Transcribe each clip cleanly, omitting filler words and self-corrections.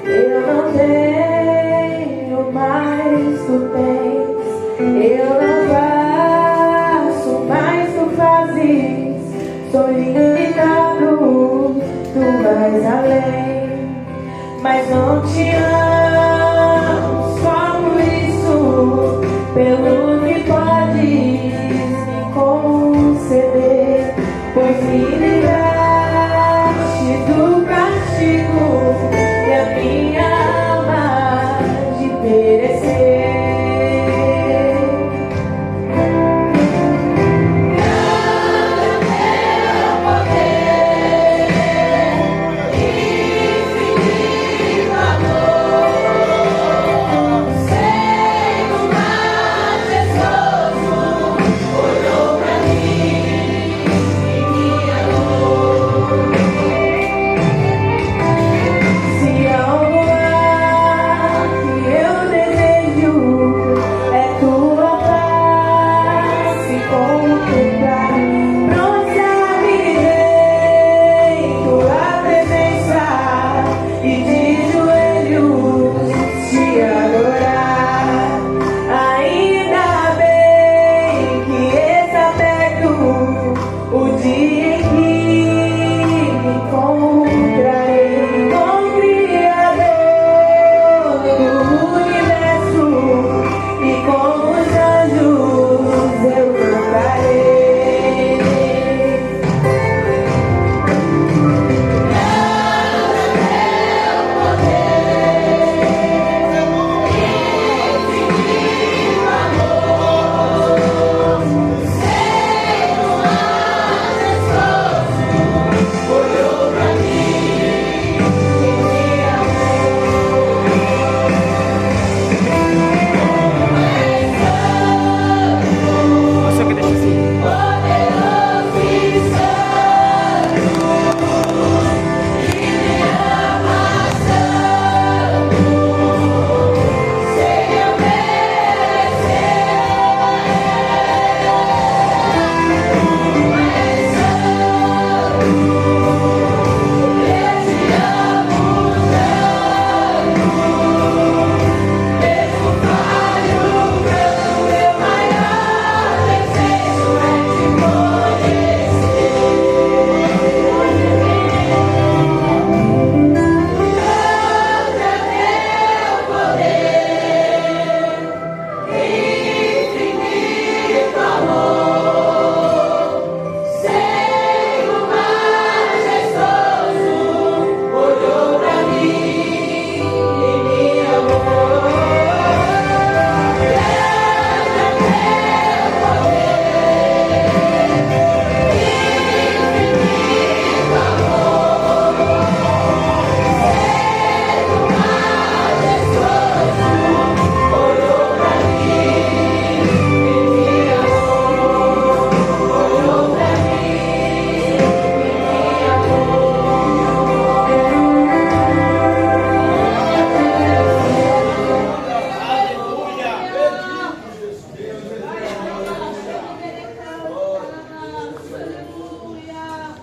eu não tenho mais, tu tens. Eu não faço mais, tu fazes. Sou limitado, tu vais além, mas não te amo só por isso, pelo que podes me conceder, pois me livraste do castigo e a minha alma de perecer.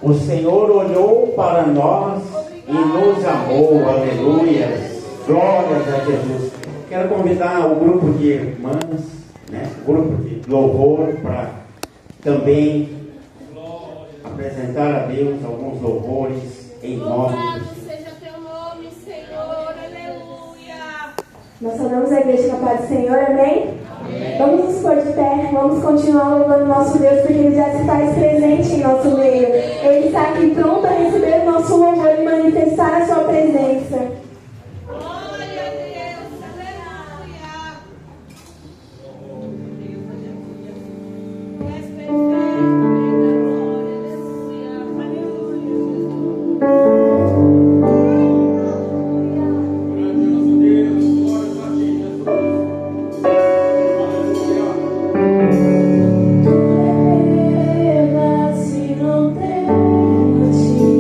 O Senhor olhou para nós e nos amou. Aleluia. Glórias a Jesus. Quero convidar o grupo de irmãs, o grupo de louvor, para também apresentar a Deus alguns louvores em nome de Jesus. Seja teu nome, Senhor. Aleluia. Nós saudamos a igreja com a paz do Senhor, amém? Amém. Vamos nos pôr de pé, vamos continuar louvando nosso Deus, porque Ele já se faz presente em nosso meio. Ele está aqui pronto a receber o nosso louvor e manifestar a sua presença. Glória a Deus, aleluia. És perfeito, Se não tem a ti.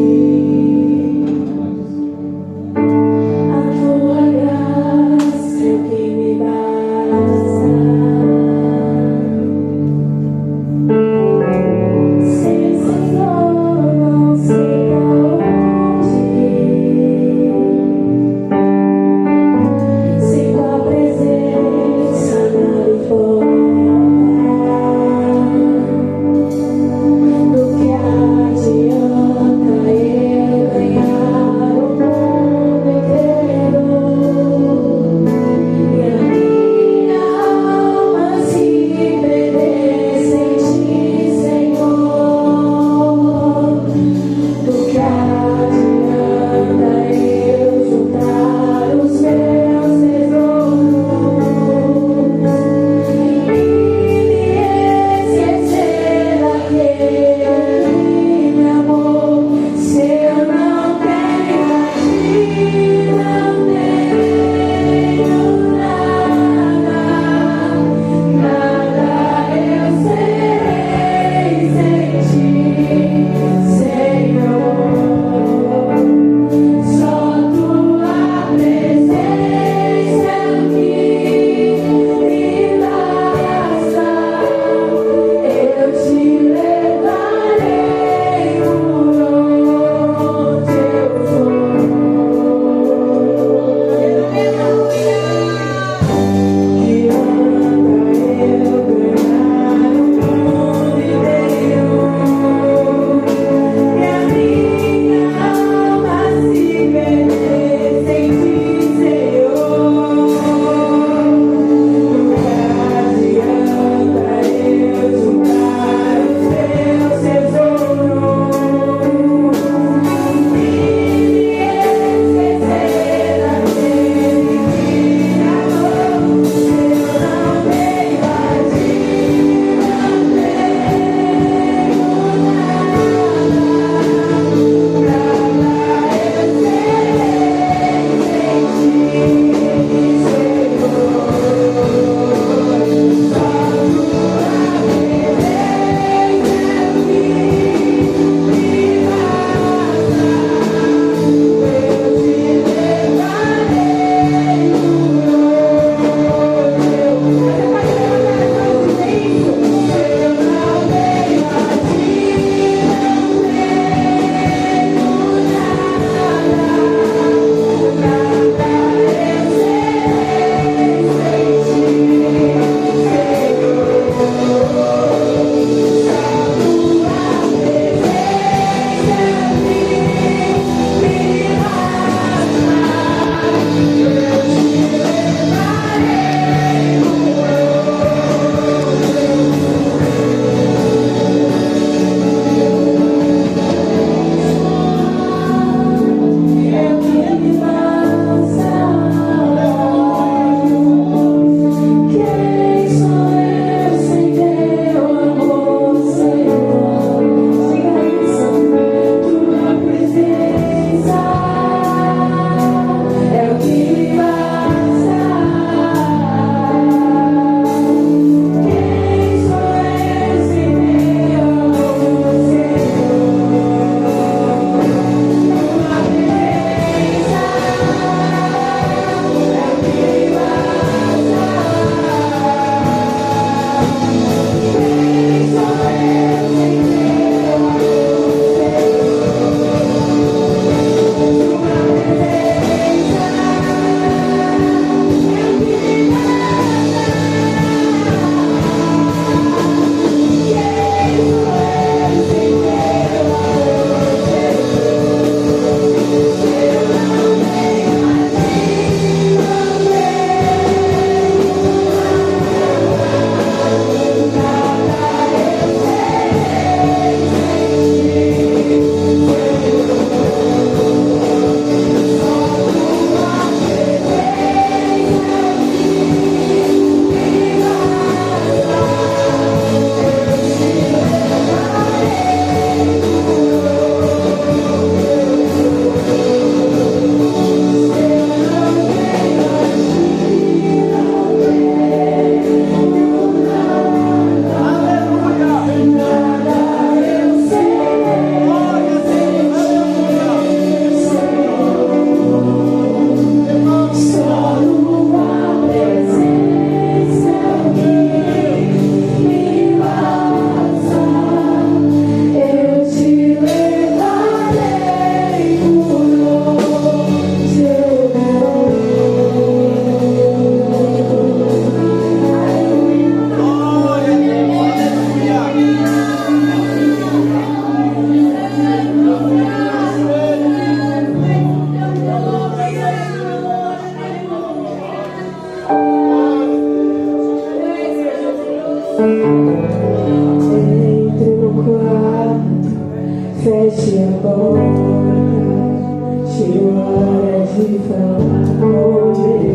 hora de falar com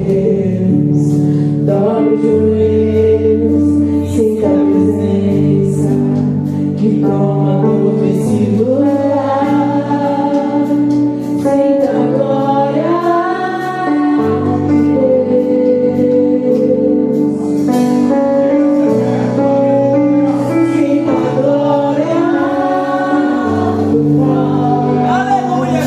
Deus. Dobre os joelhos, sinta a presença que toma todo esse lugar. Sinta a glória de Deus. Sinta a glória do Pai. Aleluia!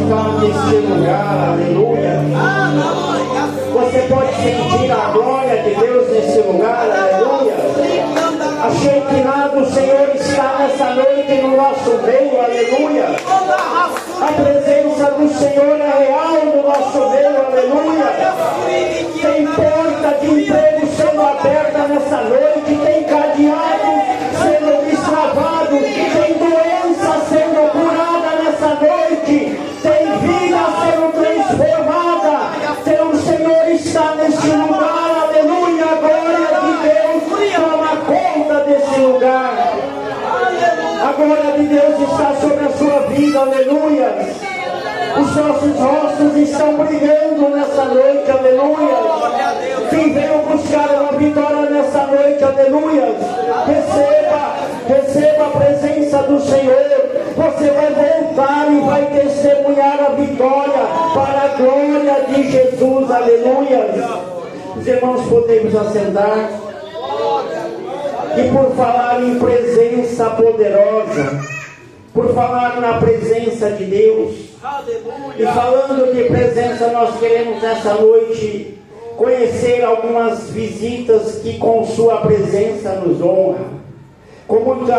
está nesse lugar, aleluia. Você pode sentir a glória de Deus nesse lugar, aleluia. A Shekinah do Senhor está nessa noite no nosso meio, aleluia. A presença do Senhor é real no nosso meio, aleluia. Tem porta de emprego sendo aberta nessa noite, tem cadeado sendo destravado, tem doença sendo curada nessa noite, tem vida sendo transformada. O Senhor está nesse lugar, aleluia. A glória de Deus toma conta desse lugar. A glória de Deus está sobre a sua vida, aleluia. Os nossos rostos estão brilhando nessa noite, aleluia. Quem veio buscar uma vitória nessa noite, aleluia. Receba a presença do Senhor. Você vai voltar e vai testemunhar a vitória para a glória de Jesus, aleluia. Os irmãos, podemos assentar. E por falar em presença poderosa, por falar na presença de Deus, e falando de presença, nós queremos nessa noite conhecer algumas visitas que com sua presença nos honram. Com muito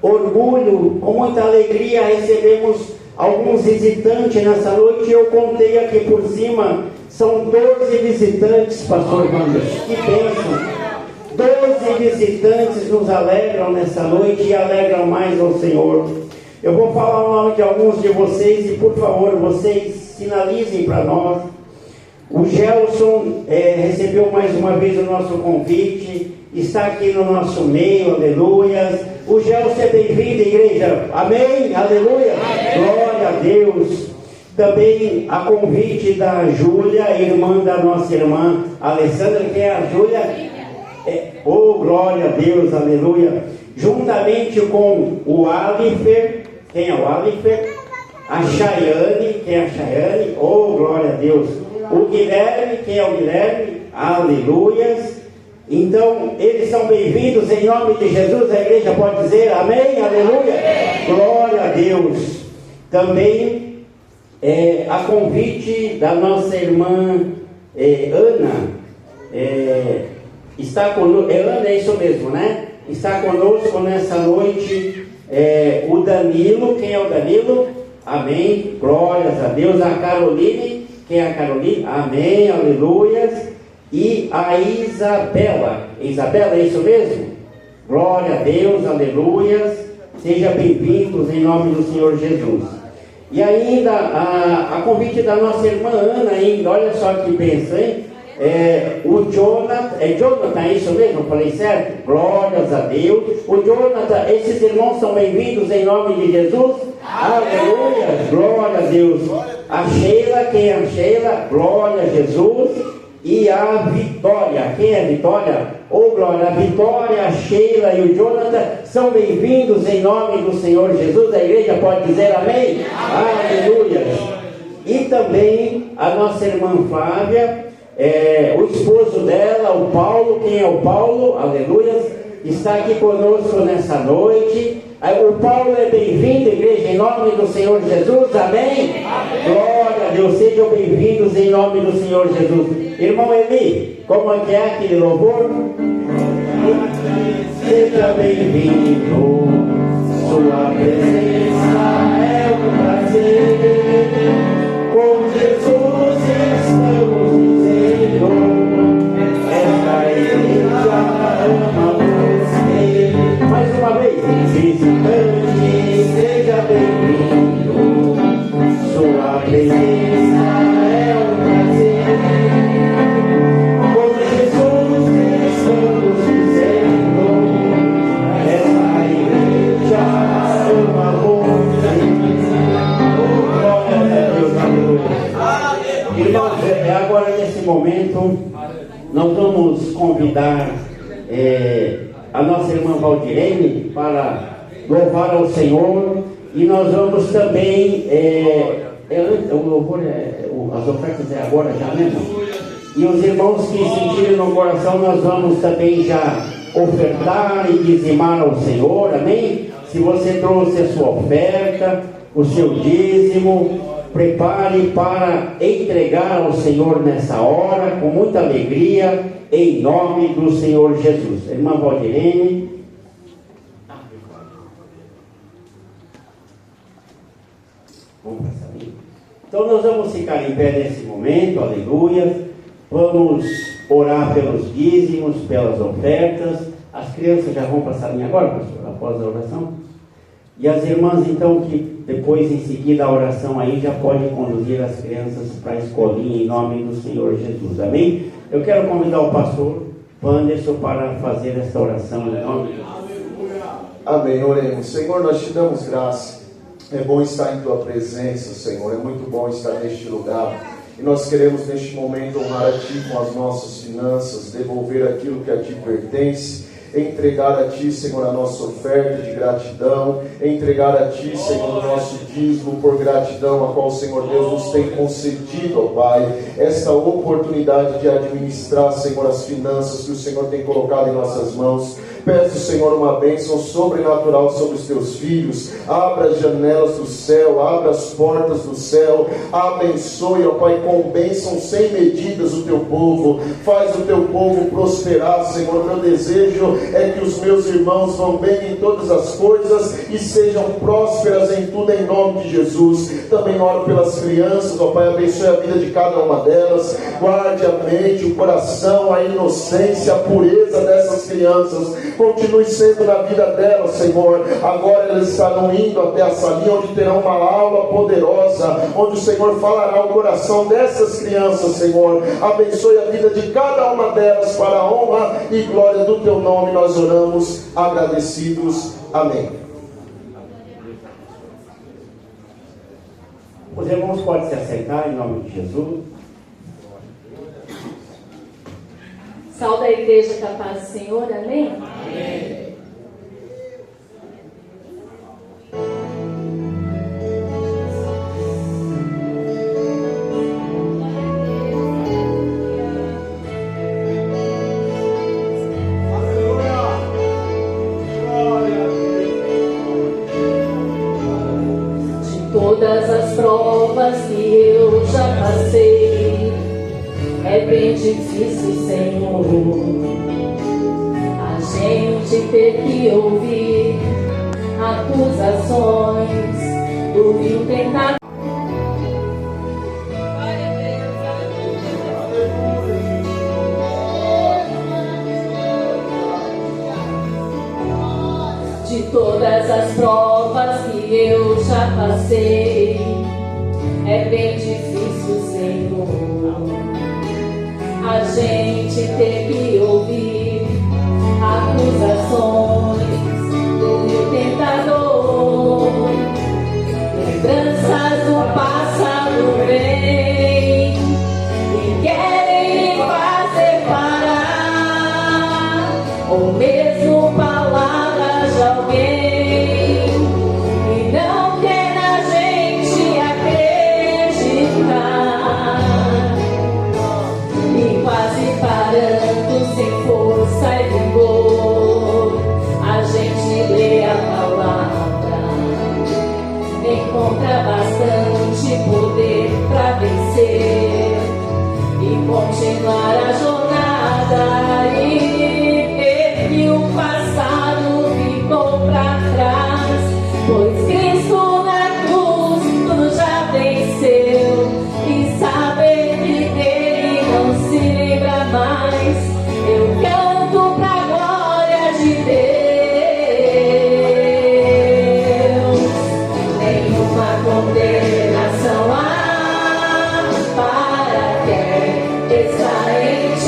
orgulho, com muita alegria recebemos alguns visitantes nessa noite. Eu contei aqui por cima, são 12 visitantes, pastor Wander. Que bênção! 12 visitantes nos alegram nessa noite e alegram mais ao Senhor. Eu vou falar o nome de alguns de vocês e, por favor, vocês sinalizem para nós. O Gelson recebeu mais uma vez o nosso convite, está aqui no nosso meio, aleluia. O Gelson é bem-vindo, igreja, amém, aleluia, glória a Deus. Também a convite da Júlia, irmã da nossa irmã Alessandra, que é a Júlia. Oh, glória a Deus, aleluia. Juntamente com o Alifer, quem é o Alifer? A Chayane, quem é a Chayane? Oh, glória a Deus. O Guilherme, quem é o Guilherme? Aleluias. Então, eles são bem-vindos em nome de Jesus. A igreja pode dizer amém, aleluia. Glória a Deus. Também a convite da nossa irmã Ana. Está conosco, Ana, é isso mesmo, né? Está conosco nessa noite o Danilo. Quem é o Danilo? Amém, glórias a Deus. A Caroline, quem é a Caroline? Amém, aleluias. E a Isabela, é isso mesmo? Glória a Deus, aleluias. Sejam bem-vindos em nome do Senhor Jesus. E ainda a convite da nossa irmã Ana ainda, olha só que bênção, hein? O Jonathan, Jonathan, é isso mesmo? Eu falei certo? Glórias a Deus. O Jonathan, esses irmãos são bem-vindos em nome de Jesus. Aleluia, glória a Deus. A Sheila, quem é a Sheila? Glória a Jesus. E a Vitória, quem é a Vitória? Oh, glória, a Vitória, a Sheila e o Jonathan são bem-vindos em nome do Senhor Jesus. A igreja pode dizer amém? Aleluia. E também a nossa irmã Flávia, o esposo dela, o Paulo. Quem é o Paulo? Aleluia. Está aqui conosco nessa noite. O Paulo é bem-vindo, igreja, em nome do Senhor Jesus, amém? Glória a Deus, sejam bem-vindos em nome do Senhor Jesus. Irmão Eli, como é que é aquele louvor? Seja bem-vindo, sua presença é um prazer. Com Jesus estamos dizendo, esta igreja ama você. Mais uma vez, visitante, seja bem-vindo, sua presença é um prazer. Com Jesus estamos dizendo, esta igreja ama você. Glória a Deus, aleluia. Irmãos, agora nesse momento, nós vamos convidar a nossa irmã Valdirene para louvar ao Senhor, e nós vamos também o louvor as ofertas é agora já mesmo, e os irmãos que sentirem no coração, nós vamos também já ofertar e dizimar ao Senhor, amém? Se você trouxe a sua oferta, o seu dízimo, prepare para entregar ao Senhor nessa hora, com muita alegria, em nome do Senhor Jesus. Irmã Valdirene. Vamos passar ali. Então nós vamos ficar em pé nesse momento, aleluia. Vamos orar pelos dízimos, pelas ofertas. As crianças já vão passar ali agora, pastor, após a oração. E as irmãs, então, que depois, em seguida, a oração aí, já pode conduzir as crianças para a escolinha, em nome do Senhor Jesus. Amém? Eu quero convidar o pastor Wanderson para fazer esta oração em nome de Jesus. Amém, oremos. Senhor, nós te damos graça. É bom estar em tua presença, Senhor. É muito bom estar neste lugar. E nós queremos, neste momento, honrar a ti com as nossas finanças, devolver aquilo que a ti pertence, entregar a ti, Senhor, a nossa oferta de gratidão, entregar a ti, Senhor, o nosso dízimo por gratidão, a qual o Senhor Deus nos tem concedido, ó Pai, esta oportunidade de administrar, Senhor, as finanças que o Senhor tem colocado em nossas mãos. Peço, Senhor, uma bênção sobrenatural sobre os teus filhos. Abra as janelas do céu, abra as portas do céu, abençoe, ó Pai, com bênção sem medidas o teu povo. Faz o teu povo prosperar, Senhor. Meu desejo é que os meus irmãos vão bem em todas as coisas e sejam prósperas em tudo, em nome de Jesus. Também oro pelas crianças, ó Pai, abençoe a vida de cada uma delas. Guarde a mente, o coração, a inocência, a pureza dessas crianças. Continue sendo na vida delas, Senhor. Agora elas estarão indo até a salinha onde terão uma aula poderosa, onde o Senhor falará ao coração dessas crianças, Senhor. Abençoe a vida de cada uma delas para a honra e glória do teu nome. Nós oramos agradecidos. Amém. Os irmãos podem se aceitar em nome de Jesus. Salve a igreja com a paz do Senhor, amém? Amém. De todas as provas que eu já passei, é bem difícil, Senhor, a gente ter que ouvir acusações do vil tentador. Glória a Deus, aleluia. De todas as provas que eu já passei, é bem difícil, Senhor, a gente ter que ouvir acusações do meu tentador. Lembranças do passado vêm e querem me fazer parar, ou mesmo palavras de alguém que não quer a gente acreditar. E quase parando, sem força e vigor, a gente lê a palavra, encontra bastante poder para vencer e continuar a jornada, e ver que o passado ficou para trás, pois Cristo na cruz tudo já venceu, e saber que dele não se lembra mais. Eu canto pra glória de Deus. Nenhuma condenação há para quem está em ti.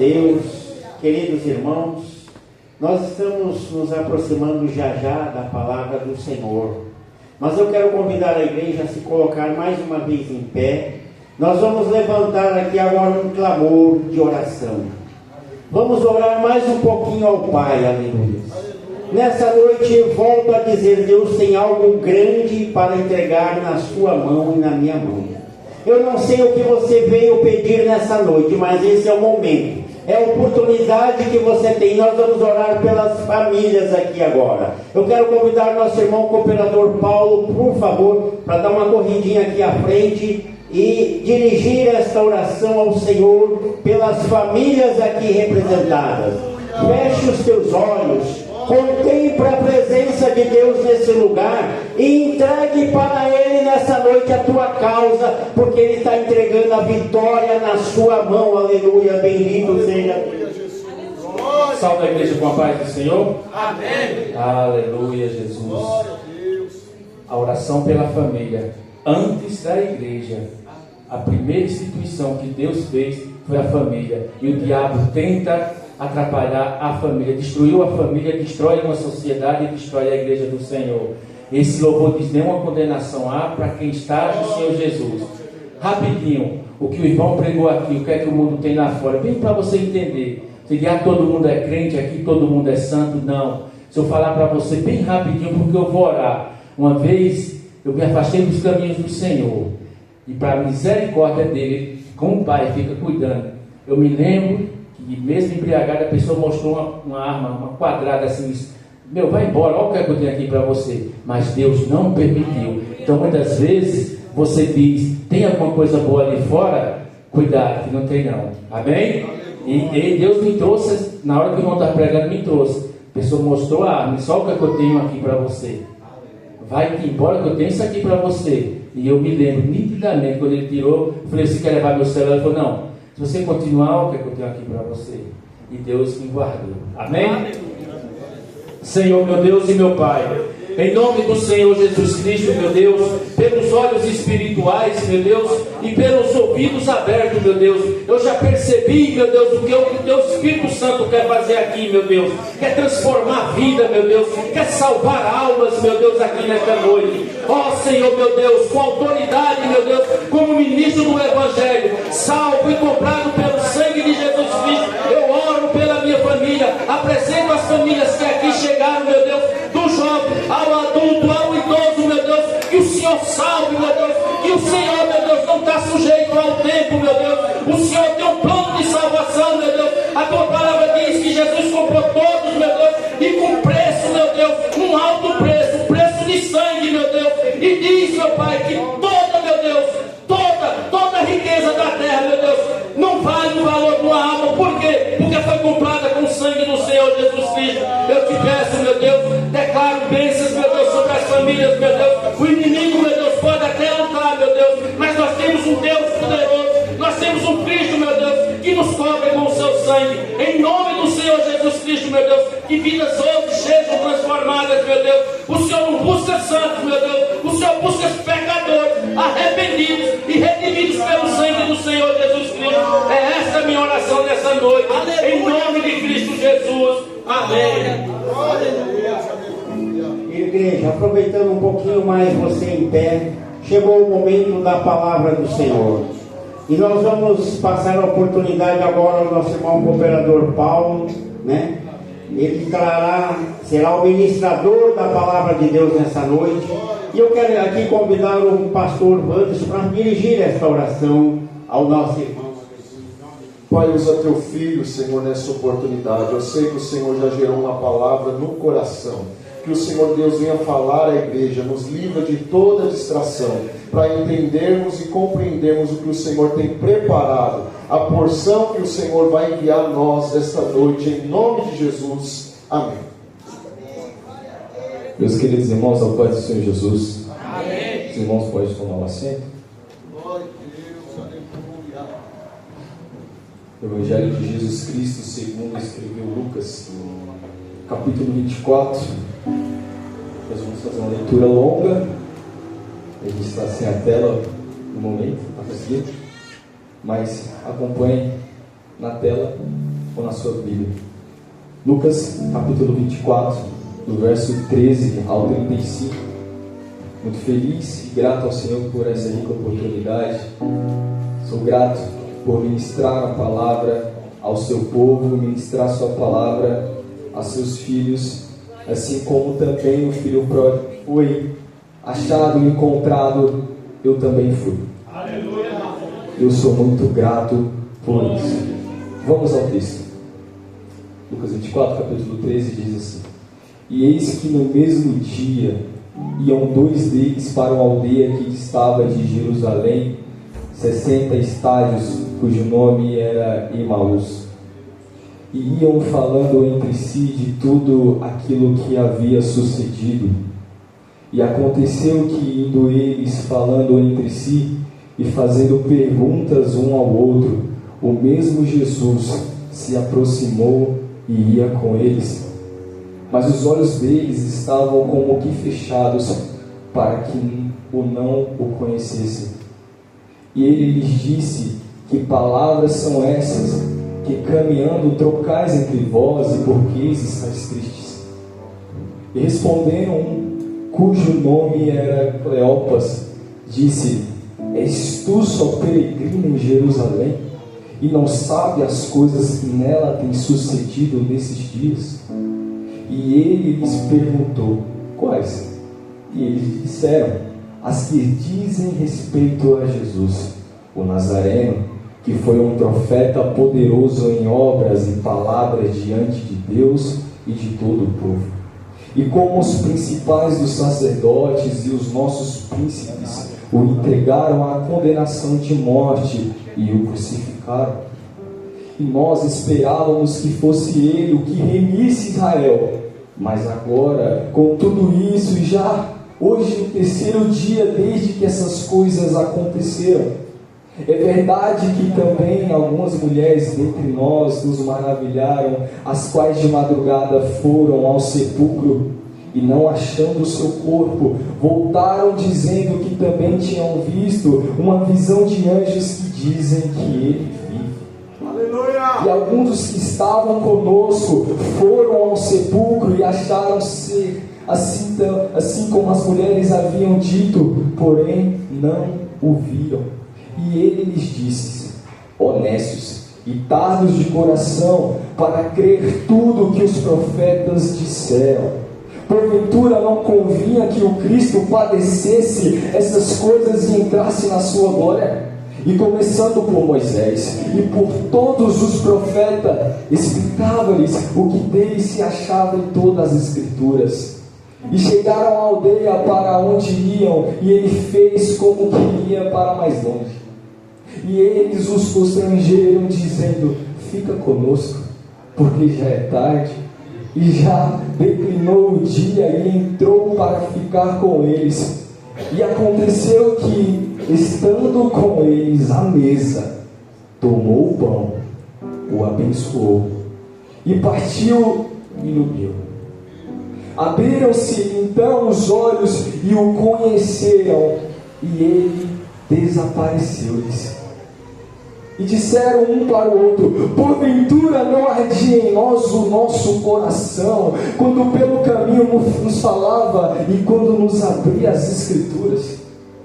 Deus, queridos irmãos, nós estamos nos aproximando já da palavra do Senhor, mas eu quero convidar a igreja a se colocar mais uma vez em pé. Nós vamos levantar aqui agora um clamor de oração, vamos orar mais um pouquinho ao Pai, aleluia. Nessa noite, volto a dizer, Deus tem algo grande para entregar na sua mão e na minha mão. Eu não sei o que você veio pedir nessa noite, mas esse é o momento, é a oportunidade que você tem. Nós vamos orar pelas famílias aqui agora. Eu quero convidar nosso irmão cooperador Paulo, por favor, para dar uma corridinha aqui à frente e dirigir esta oração ao Senhor pelas famílias aqui representadas. Feche os teus olhos, contempla a presença de Deus nesse lugar e entregue para Ele nessa noite a tua causa, porque Ele está entregando a vitória na sua mão, aleluia, bendito seja Deus. Salve a igreja com a paz do Senhor. Amém. Aleluia, Jesus. A oração pela família. Antes da igreja, a primeira instituição que Deus fez foi a família, e o diabo tenta atrapalhar a família, destruiu a família, destrói uma sociedade e destrói a igreja do Senhor. Esse louvor diz: nenhuma condenação há para quem está no Senhor Jesus. Rapidinho, o que o irmão pregou aqui, o que é que o mundo tem lá fora, bem para você entender. Se dizer, todo mundo é crente aqui, todo mundo é santo, não. Se eu falar para você bem rapidinho, porque eu vou orar. Uma vez eu me afastei dos caminhos do Senhor, e para a misericórdia dele, como o Pai fica cuidando, eu me lembro e mesmo embriagada, a pessoa mostrou uma arma, uma quadrada assim, meu, vai embora, olha o que eu tenho aqui para você. Mas Deus não permitiu. Então muitas vezes você diz, tem alguma coisa boa ali fora? Cuidado, que não tem não. Amém? E Deus me trouxe, na hora que o irmão está pregando, me trouxe. A pessoa mostrou a arma, só o que eu tenho aqui para você. Vai embora que eu tenho isso aqui para você. E eu me lembro nitidamente, quando ele tirou, eu falei, você quer levar meu celular? Ele falou, não. Se você continuar, o que eu tenho aqui para você? E Deus me guardou. Amém? Senhor, meu Deus e meu Pai, em nome do Senhor Jesus Cristo, meu Deus, pelos olhos espirituais, meu Deus, e pelos ouvidos abertos, meu Deus, eu já percebi, meu Deus, o que o Teu Espírito Santo quer fazer aqui, meu Deus, quer transformar a vida, meu Deus, quer salvar almas, meu Deus, aqui nesta noite. Ó Senhor, meu Deus, com autoridade, meu Deus, como ministro do Evangelho, salvo e comprado pelo sangue de Jesus Cristo, eu oro pela minha família, apresento as famílias que aqui chegaram, meu Deus, do jovem ao adulto, ao idoso, meu Deus, que o Senhor salve, meu Deus, que o Senhor, meu Deus, não está sujeito ao tempo, meu Deus, o Senhor tem um plano de salvação, meu Deus, a tua palavra diz que Jesus comprou todos, meu Deus, e com preço, meu Deus, um alto preço, preço de sangue, meu Deus, e diz, meu Pai, que toda, meu Deus, toda a riqueza da terra, meu Deus, não vale o valor de uma alma. Por quê? Porque foi comprada com o sangue do Senhor Jesus Cristo. Eu te peço, meu Deus, declaro bênçãos, meu Deus, sobre as famílias, meu Deus. O inimigo, meu Deus, pode até lutar, meu Deus, mas nós temos um Deus poderoso, nós temos um Cristo, meu Deus, que nos cobre com o seu sangue. Em nome do Senhor Jesus Cristo, meu Deus, que vidas hoje sejam transformadas, meu Deus. O Senhor não busca santos, meu Deus, o Senhor busca pecadores arrependidos e redimidos pelo sangue do Senhor Jesus Cristo. É esta a minha oração nessa noite, em nome de Cristo Jesus. Amém. Igreja, aproveitando um pouquinho mais você em pé, chegou o momento da palavra do Senhor. E nós vamos passar a oportunidade agora ao nosso irmão cooperador Paulo, né? Ele será o ministrador da palavra de Deus nessa noite. E eu quero aqui convidar o pastor Wanderson para dirigir esta oração ao nosso irmão. Pai, usa teu filho, Senhor, nessa oportunidade. Eu sei que o Senhor já gerou uma palavra no coração. Que o Senhor Deus venha falar à igreja, nos livra de toda distração, para entendermos e compreendermos o que o Senhor tem preparado, a porção que o Senhor vai enviar a nós esta noite, em nome de Jesus. Amém. Meus queridos irmãos, ao paz do Senhor Jesus. Amém. Os irmãos podem tomar um assento. Evangelho de Jesus Cristo, segundo escreveu Lucas, capítulo 24. Nós vamos fazer uma leitura longa. A gente está sem a tela no momento, está conseguindo? Mas acompanhe na tela ou na sua Bíblia. Lucas capítulo 24, do verso 13 ao 35. Muito feliz e grato ao Senhor por essa rica oportunidade. Sou grato por ministrar a palavra ao seu povo, ministrar sua palavra a seus filhos, assim como também o filho pródigo foi achado e encontrado, eu também fui. Aleluia. Eu sou muito grato por isso. Vamos ao texto. Lucas 24, capítulo 13 diz assim: E eis que no mesmo dia iam 2 deles para uma aldeia que distava de Jerusalém 60 estádios, cujo nome era Emaús. E iam falando entre si de tudo aquilo que havia sucedido. E aconteceu que, indo eles falando entre si e fazendo perguntas um ao outro, o mesmo Jesus se aproximou e ia com eles. Mas os olhos deles estavam como que fechados, para que não o conhecessem. E ele lhes disse: Que palavras são essas, que caminhando trocais entre vós, e por que estáis tristes? E respondendo um, cujo nome era Cleopas, disse: És tu só peregrino em Jerusalém, e não sabe as coisas que nela têm sucedido nesses dias? E ele lhes perguntou: Quais? E eles disseram: As que dizem respeito a Jesus, o Nazareno, que foi um profeta poderoso em obras e palavras diante de Deus e de todo o povo. E como os principais dos sacerdotes e os nossos príncipes o entregaram à condenação de morte e o crucificaram. E nós esperávamos que fosse ele o que remisse Israel. Mas agora, com tudo isso, já hoje o 3º dia desde que essas coisas aconteceram. É verdade que também algumas mulheres dentre nós nos maravilharam, as quais de madrugada foram ao sepulcro e, não achando o seu corpo, voltaram dizendo que também tinham visto uma visão de anjos que dizem que ele vive. Aleluia! E alguns dos que estavam conosco foram ao sepulcro e acharam ser assim como as mulheres haviam dito, porém não o viram. E ele lhes disse: Honestos e tardos de coração, para crer tudo que os profetas disseram. Porventura não convinha que o Cristo padecesse essas coisas e entrasse na sua glória? E começando por Moisés e por todos os profetas, explicava-lhes o que dele se achava em todas as Escrituras. E chegaram à aldeia para onde iam, e ele fez como que ia para mais longe. E eles os constrangeram, dizendo: Fica conosco, porque já é tarde. E já declinou o dia, e entrou para ficar com eles. E aconteceu que, estando com eles à mesa, tomou o pão, o abençoou, e partiu e lhe deu. Abriram-se então os olhos e o conheceram, e ele desapareceu-lhes. E disseram um para o outro: Porventura não ardia em nós o nosso coração, quando pelo caminho nos falava e quando nos abria as Escrituras?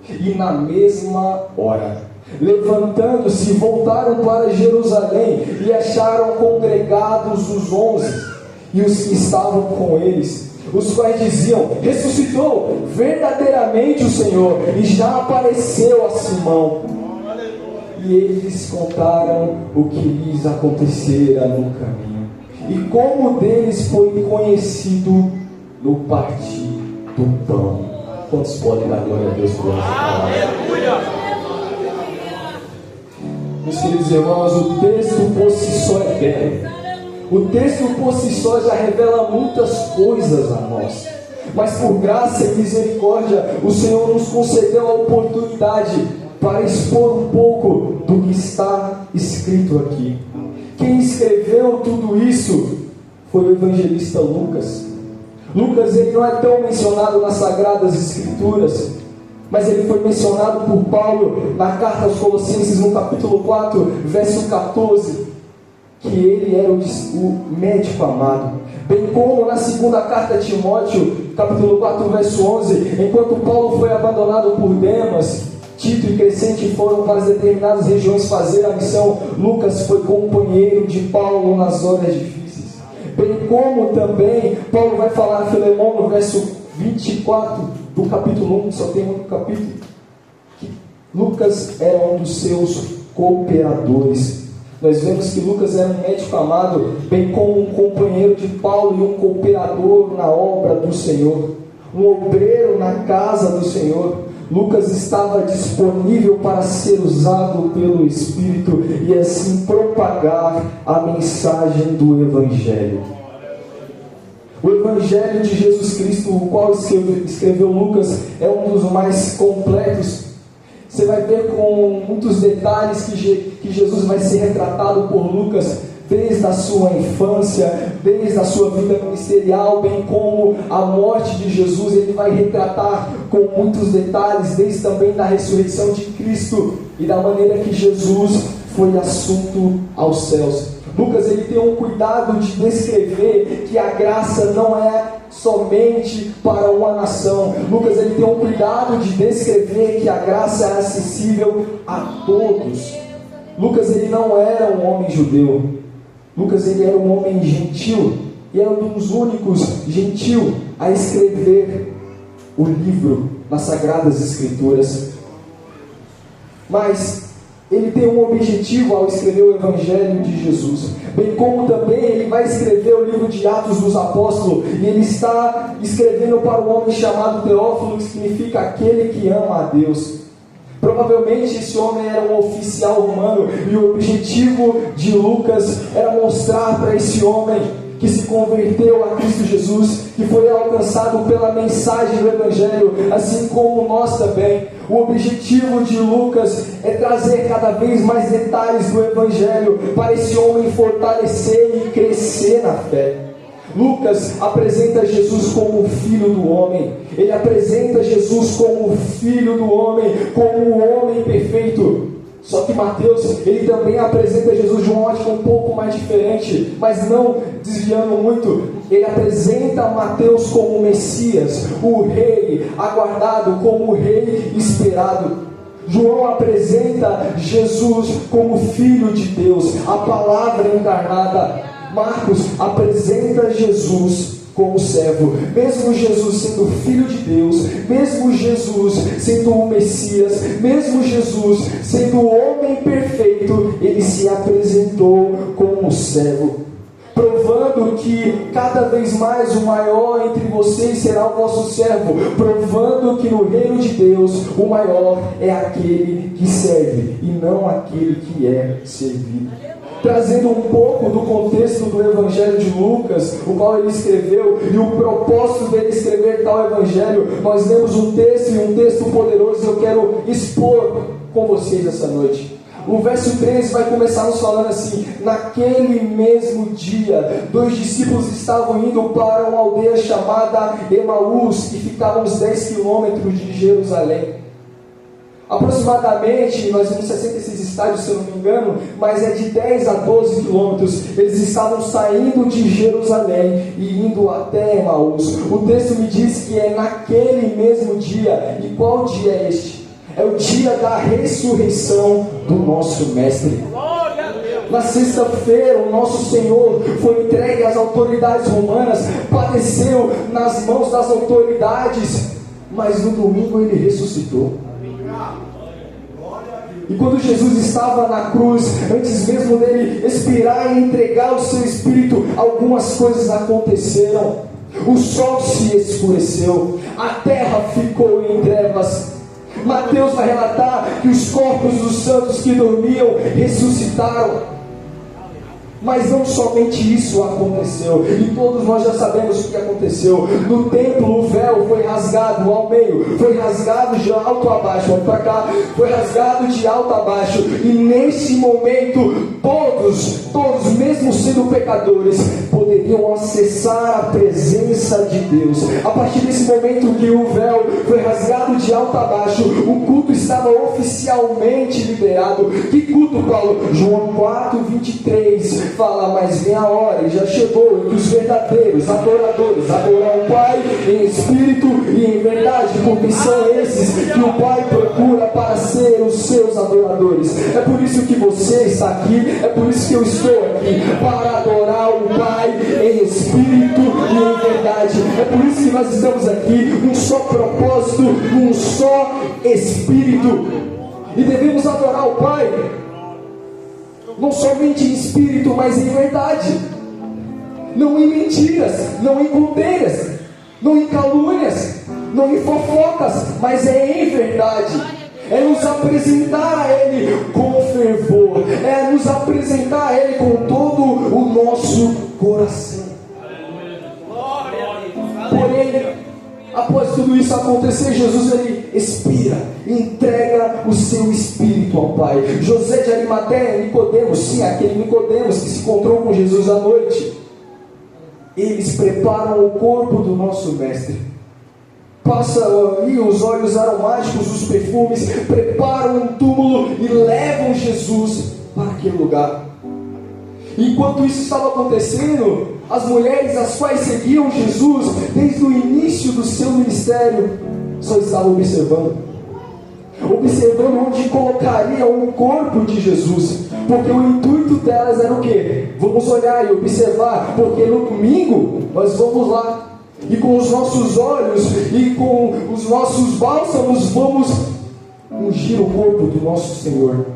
E na mesma hora, levantando-se, voltaram para Jerusalém e acharam congregados os 11 e os que estavam com eles, os quais diziam: Ressuscitou verdadeiramente o Senhor e já apareceu a Simão. E eles contaram o que lhes acontecera no caminho, e como deles foi conhecido no partir do pão. Quantos podem dar glória a Deus por essa palavra? Meus queridos irmãos, o texto por si só é belo. O texto por si só já revela muitas coisas a nós. Mas por graça e misericórdia, o Senhor nos concedeu a oportunidade para expor um pouco do que está escrito aqui. Quem escreveu tudo isso foi o evangelista Lucas. Lucas, ele não é tão mencionado nas Sagradas Escrituras, mas ele foi mencionado por Paulo na carta aos Colossenses, no capítulo 4, verso 14, que ele era o médico amado. Bem como na segunda carta a Timóteo, capítulo 4, verso 11, enquanto Paulo foi abandonado por Demas, Tito e Crescente foram para as determinadas regiões fazer a missão, Lucas foi companheiro de Paulo nas horas difíceis. Bem como também Paulo vai falar a Filemão no verso 24 do capítulo 1, só tem um capítulo, que Lucas era um dos seus cooperadores. Nós vemos que Lucas era um médico amado, bem como um companheiro de Paulo e um cooperador na obra do Senhor, um obreiro na casa do Senhor. Lucas estava disponível para ser usado pelo Espírito e assim propagar a mensagem do Evangelho. O Evangelho de Jesus Cristo, o qual escreveu Lucas, é um dos mais completos. Você vai ver com muitos detalhes que Jesus vai ser retratado por Lucas, desde a sua infância, desde a sua vida ministerial, bem como a morte de Jesus. Ele vai retratar com muitos detalhes, desde também da ressurreição de Cristo e da maneira que Jesus foi assunto aos céus. Lucas, ele tem um cuidado de descrever que a graça não é somente para uma nação. Lucas, ele tem um cuidado de descrever que a graça é acessível a todos. Lucas, ele não era um homem judeu. Lucas, ele era um homem gentil e era um dos únicos gentil a escrever o livro nas Sagradas Escrituras. Mas ele tem um objetivo ao escrever o Evangelho de Jesus, bem como também ele vai escrever o livro de Atos dos Apóstolos, e ele está escrevendo para um homem chamado Teófilo, que significa aquele que ama a Deus. Provavelmente esse homem era um oficial romano, e o objetivo de Lucas era mostrar para esse homem que se converteu a Cristo Jesus, que foi alcançado pela mensagem do Evangelho, assim como nós também. O objetivo de Lucas é trazer cada vez mais detalhes do Evangelho para esse homem fortalecer e crescer na fé. Lucas apresenta Jesus como o Filho do homem. Ele apresenta Jesus como o Filho do homem, como o homem perfeito. Só que Mateus, ele também apresenta Jesus de uma ótica um pouco mais diferente, mas não desviando muito. Ele apresenta Mateus como o Messias, o rei aguardado, como o rei esperado. João apresenta Jesus como Filho de Deus, a palavra encarnada. Marcos apresenta Jesus como servo. Mesmo Jesus sendo Filho de Deus, mesmo Jesus sendo o Messias, mesmo Jesus sendo o homem perfeito, ele se apresentou como servo, provando que cada vez mais o maior entre vocês será o vosso servo, provando que no reino de Deus o maior é aquele que serve e não aquele que é servido. Trazendo um pouco do contexto do Evangelho de Lucas, o qual ele escreveu, e o propósito dele escrever tal Evangelho, nós lemos um texto, e um texto poderoso, e eu quero expor com vocês essa noite. O verso 13 vai começar nos falando assim: naquele mesmo dia, 2 discípulos estavam indo para uma aldeia chamada Emaús, que ficava uns 10 quilômetros de Jerusalém. Aproximadamente, nós temos 66 estádios, se eu não me engano, mas é de 10 a 12 quilômetros. Eles estavam saindo de Jerusalém e indo até Emaús. O texto me diz que é naquele mesmo dia. E qual dia é este? É o dia da ressurreição do nosso Mestre. Na sexta-feira, o nosso Senhor foi entregue às autoridades romanas, padeceu nas mãos das autoridades, mas no domingo ele ressuscitou. E quando Jesus estava na cruz, antes mesmo dele expirar e entregar o seu espírito, algumas coisas aconteceram. O sol se escureceu, a terra ficou em trevas. Mateus vai relatar que os corpos dos santos que dormiam ressuscitaram. Mas não somente isso aconteceu, e todos nós já sabemos o que aconteceu. No templo o véu foi rasgado ao meio, foi rasgado de alto a baixo, vamos para cá, foi rasgado de alto a baixo, e nesse momento todos, mesmo sendo pecadores, poderiam acessar a presença de Deus. A partir desse momento que o véu foi rasgado de alto a baixo, o culto estava oficialmente liberado. Que culto, Paulo? João 4:23 fala, mas vem a hora, e já chegou, em que os verdadeiros adoradores adoram o Pai em espírito e em verdade, porque são esses que o Pai procura para ser os seus adoradores. É por isso que você está aqui, é por isso que eu estou aqui, para adorar o Pai em espírito e em verdade. É por isso que nós estamos aqui, um só propósito, um só espírito. E devemos adorar o Pai não somente em espírito, mas em verdade, não em mentiras, não em conteiras, não em calúnias, não em fofocas, mas é em verdade. É nos apresentar a Ele com fervor, é nos apresentar a Ele com todo o nosso coração. Porém, após tudo isso acontecer, Jesus ele expira, entrega o seu espírito ao Pai. José de Arimateia, Nicodemos, sim, aquele Nicodemos que se encontrou com Jesus à noite, eles preparam o corpo do nosso mestre. Passam ali os óleos aromáticos, os perfumes, preparam um túmulo e levam Jesus para aquele lugar. Enquanto isso estava acontecendo, as mulheres as quais seguiam Jesus desde o início do seu ministério só estavam observando onde colocariam o corpo de Jesus, porque o intuito delas era o quê? Vamos olhar e observar, porque no domingo nós vamos lá e com os nossos olhos e com os nossos bálsamos vamos ungir o corpo do nosso Senhor.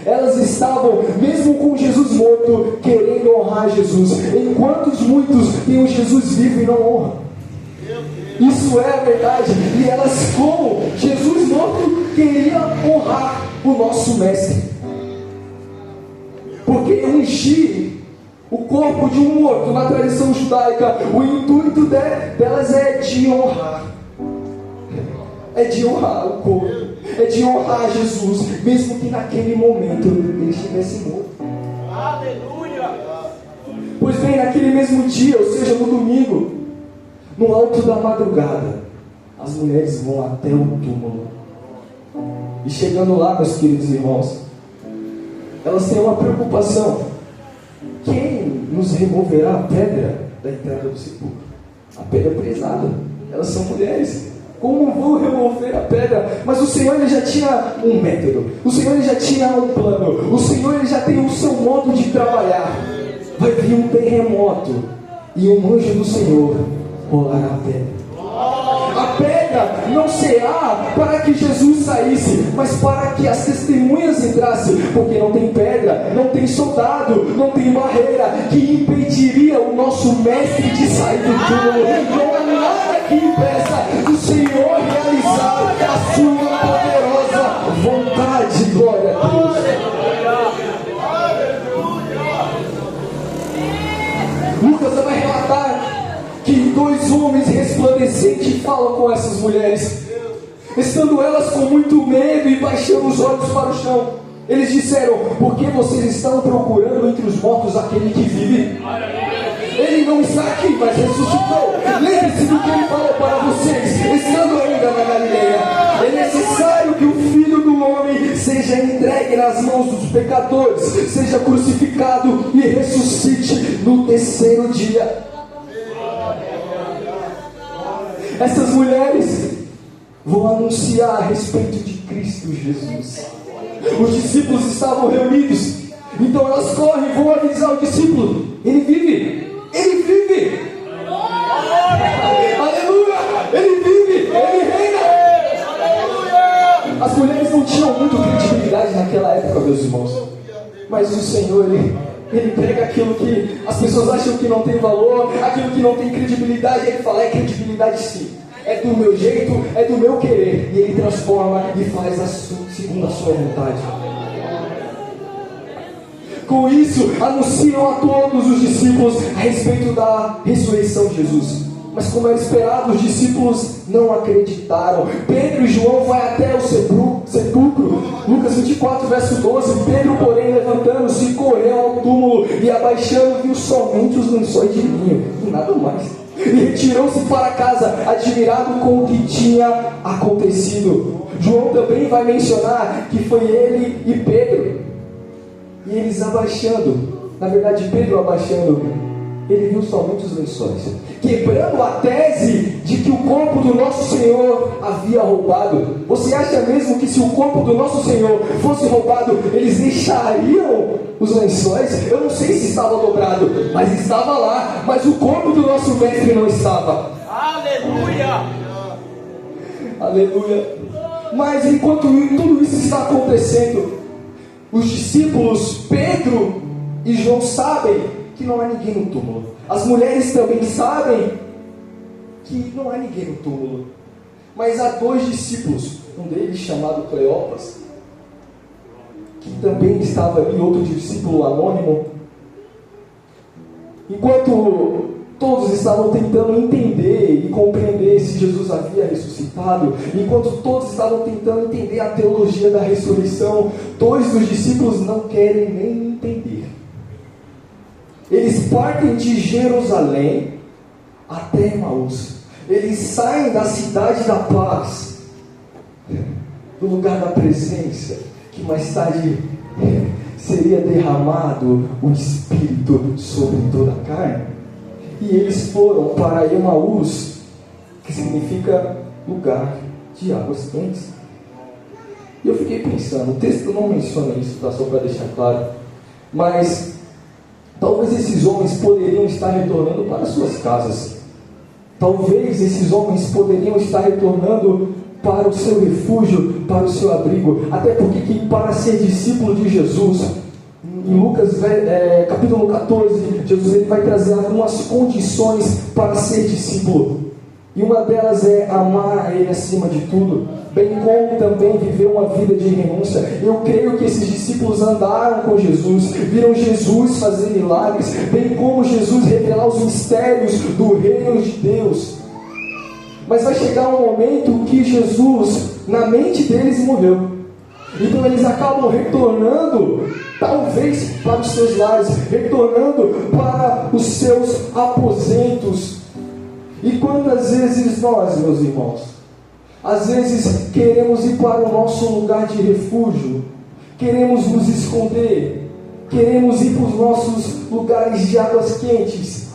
Elas estavam, mesmo com Jesus morto, querendo honrar Jesus, enquanto muitos têm o Jesus vivo e não honram. Isso é a verdade. E elas, como Jesus morto, queriam honrar o nosso mestre, porque ungir o corpo de um morto na tradição judaica, o intuito delas é de honrar o corpo, é de honrar Jesus, mesmo que naquele momento ele estivesse morto. Aleluia! Pois bem, naquele mesmo dia, ou seja, no domingo, no alto da madrugada, as mulheres vão até o túmulo. E chegando lá, meus queridos irmãos, elas têm uma preocupação: quem nos removerá a pedra da entrada do sepulcro? A pedra pesada, elas são mulheres. Como vou remover a pedra? Mas o Senhor ele já tinha um método, o Senhor ele já tinha um plano, o Senhor ele já tem o seu modo de trabalhar. Vai vir um terremoto e um anjo do Senhor rolará a pedra. A pedra não será para que Jesus saísse, mas para que as testemunhas entrassem, porque não tem pedra, não tem soldado, não tem barreira que impediria o nosso mestre de sair do túmulo. Não há nada que impeça o Senhor realizar a sua poderosa vontade. Glória a Deus. Lucas vai relatar que dois homens resplandecentes falam com essas mulheres, estando elas com muito medo e baixando os olhos para o chão. Eles disseram: por que vocês estão procurando entre os mortos aquele que vive? Ele não está aqui, mas ressuscitou. Lembre-se do que ele falou para vocês, estando ainda na Galileia. É necessário que o Filho do Homem seja entregue nas mãos dos pecadores, seja crucificado e ressuscite no terceiro dia. Essas mulheres vão anunciar a respeito de Cristo Jesus. Os discípulos estavam reunidos, então elas correm e vão avisar o discípulo: ele vive, ele vive. Aleluia, ele vive, ele reina. As mulheres não tinham muito credibilidade naquela época, meus irmãos, mas o Senhor ele pega aquilo que as pessoas acham que não tem valor, aquilo que não tem credibilidade, ele fala: é credibilidade sim, é do meu jeito, é do meu querer, e ele transforma e faz segundo a sua vontade. Com isso, anunciam a todos os discípulos a respeito da ressurreição de Jesus. Mas como era esperado, os discípulos não acreditaram. Pedro e João vão até o sepulcro. Lucas 24, verso 12. Pedro, porém, levantando-se, correu ao túmulo e abaixando, viu somente os lençóis de linho e nada mais. E retirou-se para casa, admirado com o que tinha acontecido. João também vai mencionar que foi ele e Pedro. E eles abaixando, na verdade Pedro abaixando, ele viu somente os lençóis, quebrando a tese de que o corpo do nosso Senhor havia roubado. Você acha mesmo que se o corpo do nosso Senhor fosse roubado, eles deixariam os lençóis? Eu não sei se estava dobrado, mas estava lá. Mas o corpo do nosso mestre não estava. Aleluia! Aleluia! Mas enquanto tudo isso está acontecendo, os discípulos Pedro e João sabem que não há ninguém no túmulo. As mulheres também sabem que não há ninguém no túmulo. Mas há dois discípulos, um deles chamado Cleopas, que também estava ali, outro discípulo anônimo. Enquanto todos estavam tentando entender e compreender se Jesus havia ressuscitado, enquanto todos estavam tentando entender a teologia da ressurreição, dois dos discípulos não querem nem entender. Eles partem de Jerusalém até Emaús. Eles saem da cidade da paz, do lugar da presença, que mais tarde seria derramado o Espírito sobre toda a carne. E eles foram para Emaús, que significa lugar de águas quentes. E eu fiquei pensando, o texto não menciona isso, tá? Só para deixar claro, mas talvez esses homens poderiam estar retornando para suas casas. Talvez esses homens poderiam estar retornando para o seu refúgio, para o seu abrigo. Até porque para ser discípulo de Jesus, em Lucas capítulo 14, Jesus ele vai trazer algumas condições para ser discípulo. E uma delas é amar a Ele acima de tudo, bem como também viver uma vida de renúncia. Eu creio que esses discípulos andaram com Jesus, viram Jesus fazer milagres, bem como Jesus revelar os mistérios do reino de Deus. Mas vai chegar um momento que Jesus, na mente deles, morreu. Então eles acabam retornando, talvez para os seus lares, retornando para os seus aposentos. E quantas vezes nós, meus irmãos, às vezes queremos ir para o nosso lugar de refúgio, queremos nos esconder, queremos ir para os nossos lugares de águas quentes,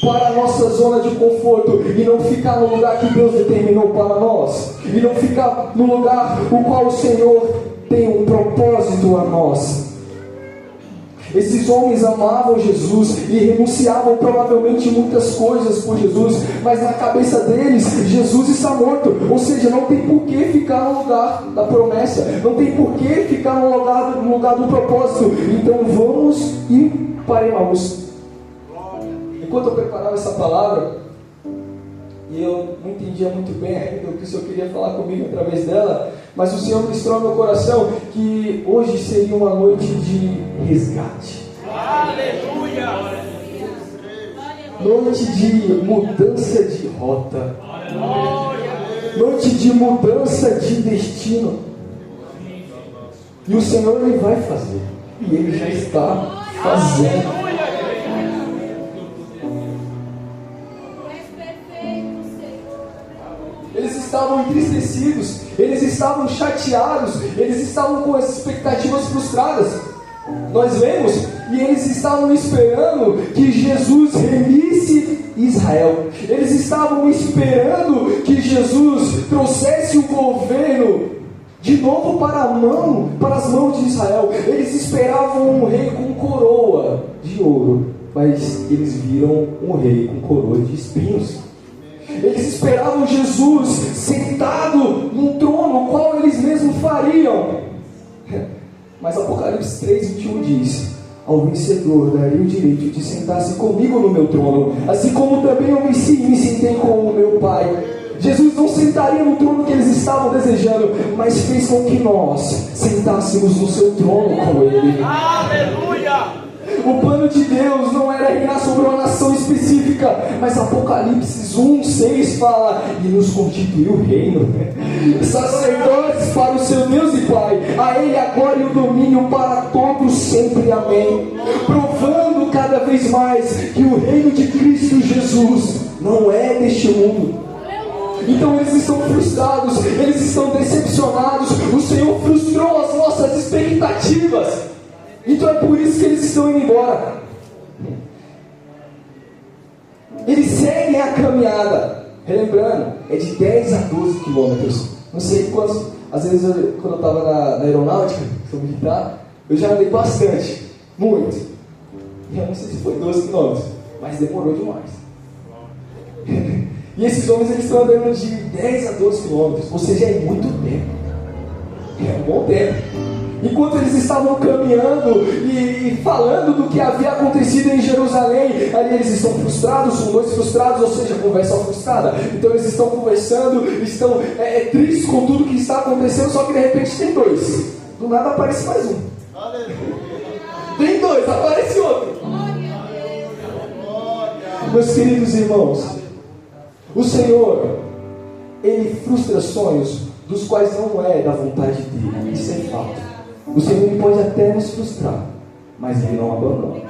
para a nossa zona de conforto, e não ficar no lugar que Deus determinou para nós, e não ficar no lugar o qual o Senhor tem um propósito a nós. Esses homens amavam Jesus e renunciavam provavelmente muitas coisas por Jesus, mas na cabeça deles, Jesus está morto. Ou seja, não tem por que ficar no lugar da promessa, não tem por que ficar no lugar do propósito. Então vamos ir para Emaús. Enquanto eu preparava essa palavra, e eu não entendia muito bem ainda o que o Senhor queria falar comigo através dela, mas o Senhor ministrou no meu coração que hoje seria uma noite de resgate. Aleluia! Noite de mudança de rota. Noite de mudança de destino. E o Senhor ele vai fazer. E Ele já está fazendo. Eles estavam entristecidos, eles estavam chateados, eles estavam com as expectativas frustradas. Nós vemos, e eles estavam esperando que Jesus remisse Israel. Eles estavam esperando que Jesus trouxesse o governo de novo para as mãos de Israel. Eles esperavam um rei com coroa de ouro, mas eles viram um rei com coroa de espinhos. Eles esperavam Jesus sentado num trono, o qual eles mesmos fariam. Mas Apocalipse 3:21 diz: ao vencedor darei o direito de sentar-se comigo no meu trono, assim como também eu venci e me sentei com o meu Pai. Jesus não sentaria no trono que eles estavam desejando, mas fez com que nós sentássemos no seu trono com Ele. Aleluia! O plano de Deus não era reinar sobre uma nação específica, mas Apocalipse 1:6 fala: e nos constituiu o reino, sacerdotes para o seu Deus e Pai, a Ele a glória e o domínio para todos sempre, amém. Provando cada vez mais que o reino de Cristo Jesus não é deste mundo. Então eles estão frustrados, eles estão decepcionados. O Senhor frustrou as nossas expectativas. Então é por isso que eles estão indo embora. Eles seguem a caminhada. Relembrando, é de 10 a 12 quilômetros. Não sei quantos. Às vezes, quando eu estava na aeronáutica, sou militar, eu já andei bastante. Muito. Eu não sei se foi 12 quilômetros, mas demorou demais. E esses homens, eles estão andando de 10 a 12 quilômetros. Ou seja, é muito tempo. É um bom tempo. Enquanto eles estavam caminhando e falando do que havia acontecido em Jerusalém, ali eles estão frustrados, são dois frustrados, ou seja, conversa frustrada. Então eles estão conversando, estão tristes com tudo que está acontecendo, só que de repente tem dois. Do nada aparece mais um. Tem dois, aparece outro. Meus queridos irmãos, o Senhor, Ele frustra sonhos dos quais não é da vontade dele. Isso é fato. O Senhor, Ele pode até nos frustrar, mas Ele não abandona.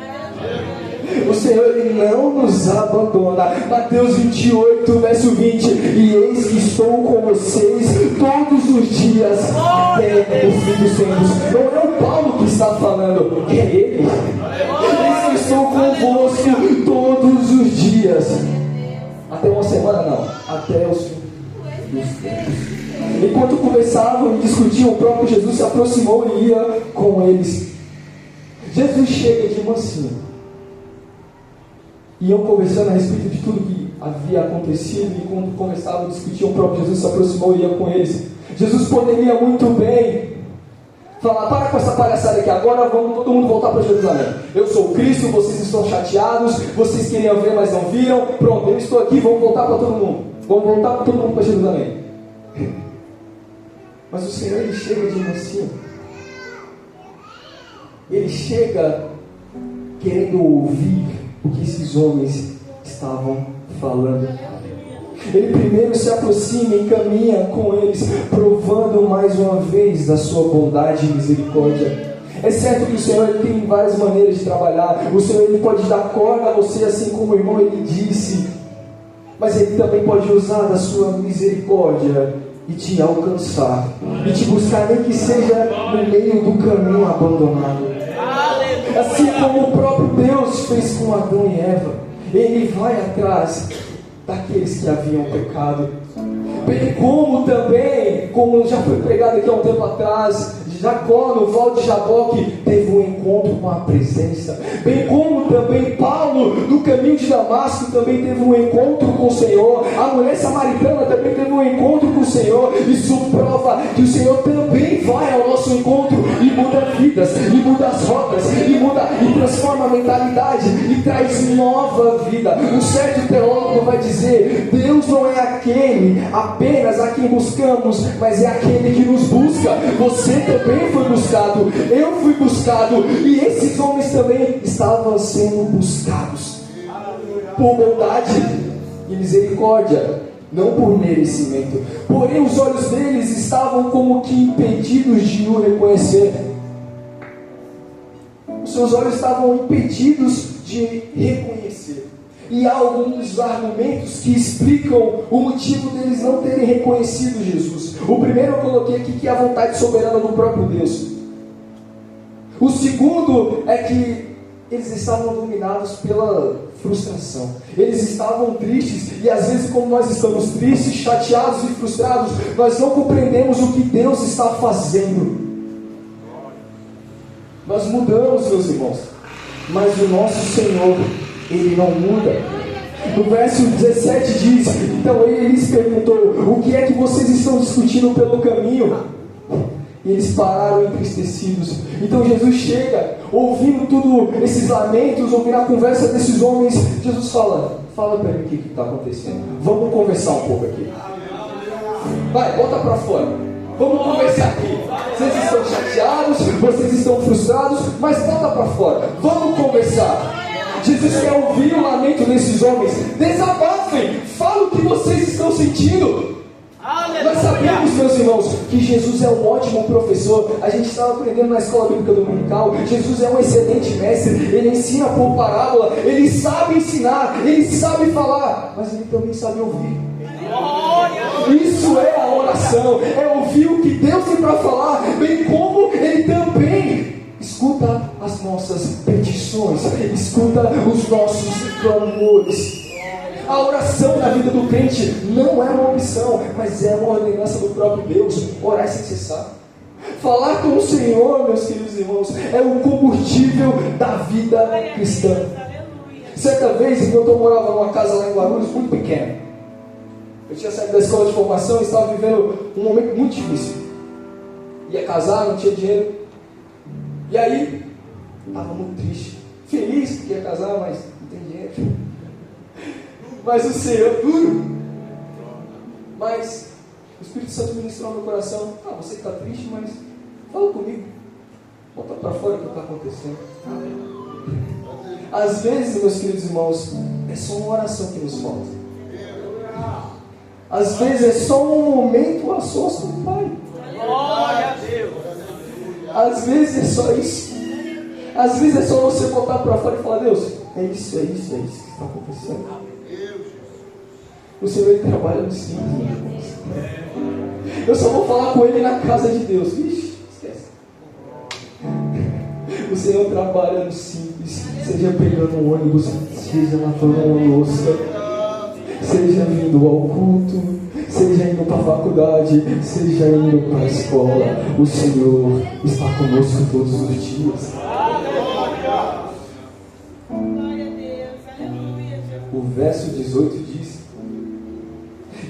O Senhor, Ele não nos abandona. Mateus 28, verso 20: e eis que estou com vocês todos os dias até o fim dos tempos. Não é o Paulo que está falando, é Ele. Eis que estou convosco todos os dias. Até uma semana não, até os fins dos tempos. Enquanto conversavam e discutiam, o próprio Jesus se aproximou e ia com eles. Jesus chega de mansinho. Iam conversando a respeito de tudo que havia acontecido, e quando conversavam e discutiam, o próprio Jesus se aproximou e ia com eles. Jesus poderia muito bem falar: para com essa palhaçada aqui, agora vamos todo mundo voltar para Jerusalém. Eu sou o Cristo, vocês estão chateados, vocês queriam ver, mas não viram. Pronto, eu estou aqui, vamos voltar para todo mundo. Vamos voltar para todo mundo para Jerusalém. Mas o Senhor, Ele chega de mansinho. Ele chega querendo ouvir o que esses homens estavam falando. Ele primeiro se aproxima e caminha com eles, provando mais uma vez da sua bondade e misericórdia. É certo que o Senhor, Ele tem várias maneiras de trabalhar. O Senhor, Ele pode dar corda a você, assim como o irmão Ele disse, mas Ele também pode usar da sua misericórdia e te alcançar, e te buscar, nem que seja no meio do caminho abandonado. Assim como o próprio Deus fez com Adão e Eva, Ele vai atrás daqueles que haviam pecado. Bem como também, como já foi pregado aqui há um tempo atrás, Jacó, no Val de Jaboque, teve um encontro com a presença. Bem como também Paulo, no caminho de Damasco, também teve um encontro com o Senhor. A mulher samaritana também teve um encontro com o Senhor. Isso prova que o Senhor também vai ao nosso encontro e muda vidas, e muda as rotas, e muda e transforma a mentalidade, e traz nova vida. Um certo teólogo vai dizer: Deus não é aquele apenas a quem buscamos, mas é aquele que nos busca. Você também foi buscado, eu fui buscado, e esses homens também estavam sendo buscados por bondade e misericórdia, não por merecimento. Porém os olhos deles estavam como que impedidos de o reconhecer. Os seus olhos estavam impedidos de reconhecer. E há alguns argumentos que explicam o motivo deles não terem reconhecido Jesus. O primeiro eu coloquei aqui, que é a vontade soberana do próprio Deus. O segundo é que eles estavam dominados pela frustração. Eles estavam tristes, e às vezes, como nós estamos tristes, chateados e frustrados, nós não compreendemos o que Deus está fazendo. Nós mudamos, meus irmãos, mas o nosso Senhor, Ele não muda. No verso 17 diz: então ele lhes perguntou: o que é que vocês estão discutindo pelo caminho? E eles pararam entristecidos. Então Jesus chega, ouvindo tudo esses lamentos, ouvindo a conversa desses homens. Jesus fala para mim o que está acontecendo. Vamos conversar um pouco aqui. Vai, bota para fora. Vamos conversar aqui. Vocês estão chateados, vocês estão frustrados, mas bota para fora. Vamos conversar. Jesus quer ouvir o lamento desses homens. Desabafem, fala o que vocês estão sentindo. Nós sabemos, meus irmãos, que Jesus é um ótimo professor. A gente estava aprendendo na escola bíblica dominical. Jesus é um excelente mestre. Ele ensina por parábola. Ele sabe ensinar, ele sabe falar, mas ele também sabe ouvir. Isso é a oração, é ouvir o que Deus tem para falar, bem como ele também escuta as nossas petições, escuta os nossos clamores. A oração na vida do crente não é uma opção, mas é uma ordenança do próprio Deus. Orar sem cessar. Falar com o Senhor, meus queridos irmãos, é o combustível da vida cristã. Certa vez, eu morava numa casa lá em Guarulhos, muito pequena. Eu tinha saído da escola de formação e estava vivendo um momento muito difícil. Ia casar, não tinha dinheiro. E aí, estava muito triste. Feliz porque ia casar, mas não tem dinheiro. Mas o Senhor, mas o Espírito Santo ministrou no meu coração. Você que está triste, mas fala comigo. Bota para fora o que está acontecendo. Às vezes, meus queridos irmãos, é só uma oração que nos falta. Às vezes é só um momento a sós com o Pai. Glória a Deus. Às vezes é só isso. Às vezes é só você botar para fora e falar: Deus, é isso que está acontecendo. O Senhor, Ele trabalha no simples, meus irmãos. Eu só vou falar com Ele na casa de Deus. Vixe, esquece. O Senhor trabalha no simples. Seja pegando um ônibus, seja lavando uma louça, seja vindo ao culto, seja indo para a faculdade, seja indo para a escola. O Senhor está conosco todos os dias. O verso 18 diz: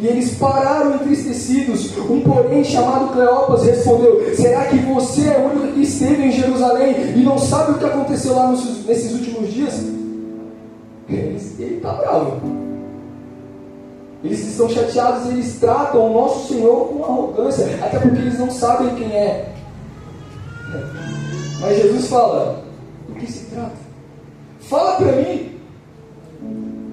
e eles pararam entristecidos. Um porém chamado Cleopas respondeu: será que você é o único que esteve em Jerusalém e não sabe o que aconteceu lá nesses últimos dias? Ele está bravo. Eles estão chateados e eles tratam o nosso Senhor com arrogância, até porque eles não sabem quem é. Mas Jesus fala: do que se trata? Fala para mim.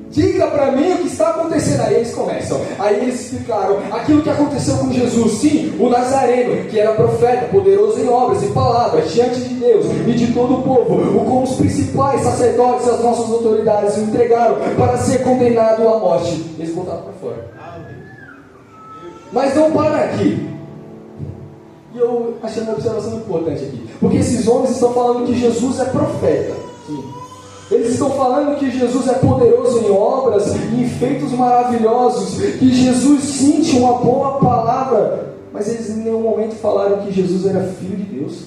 Diga para mim o que está acontecendo. Aí eles começam. Aí eles explicaram aquilo que aconteceu com Jesus. Sim, o Nazareno, que era profeta, poderoso em obras e palavras, diante de Deus e de todo o povo, com os principais sacerdotes e as nossas autoridades o entregaram para ser condenado à morte. Eles voltaram para fora. Mas não para aqui. E eu achei uma observação importante aqui. Porque esses homens estão falando que Jesus é profeta. Sim. Eles estão falando que Jesus é poderoso em obras e em feitos maravilhosos, que Jesus sim tinha uma boa palavra, mas eles em nenhum momento falaram que Jesus era filho de Deus.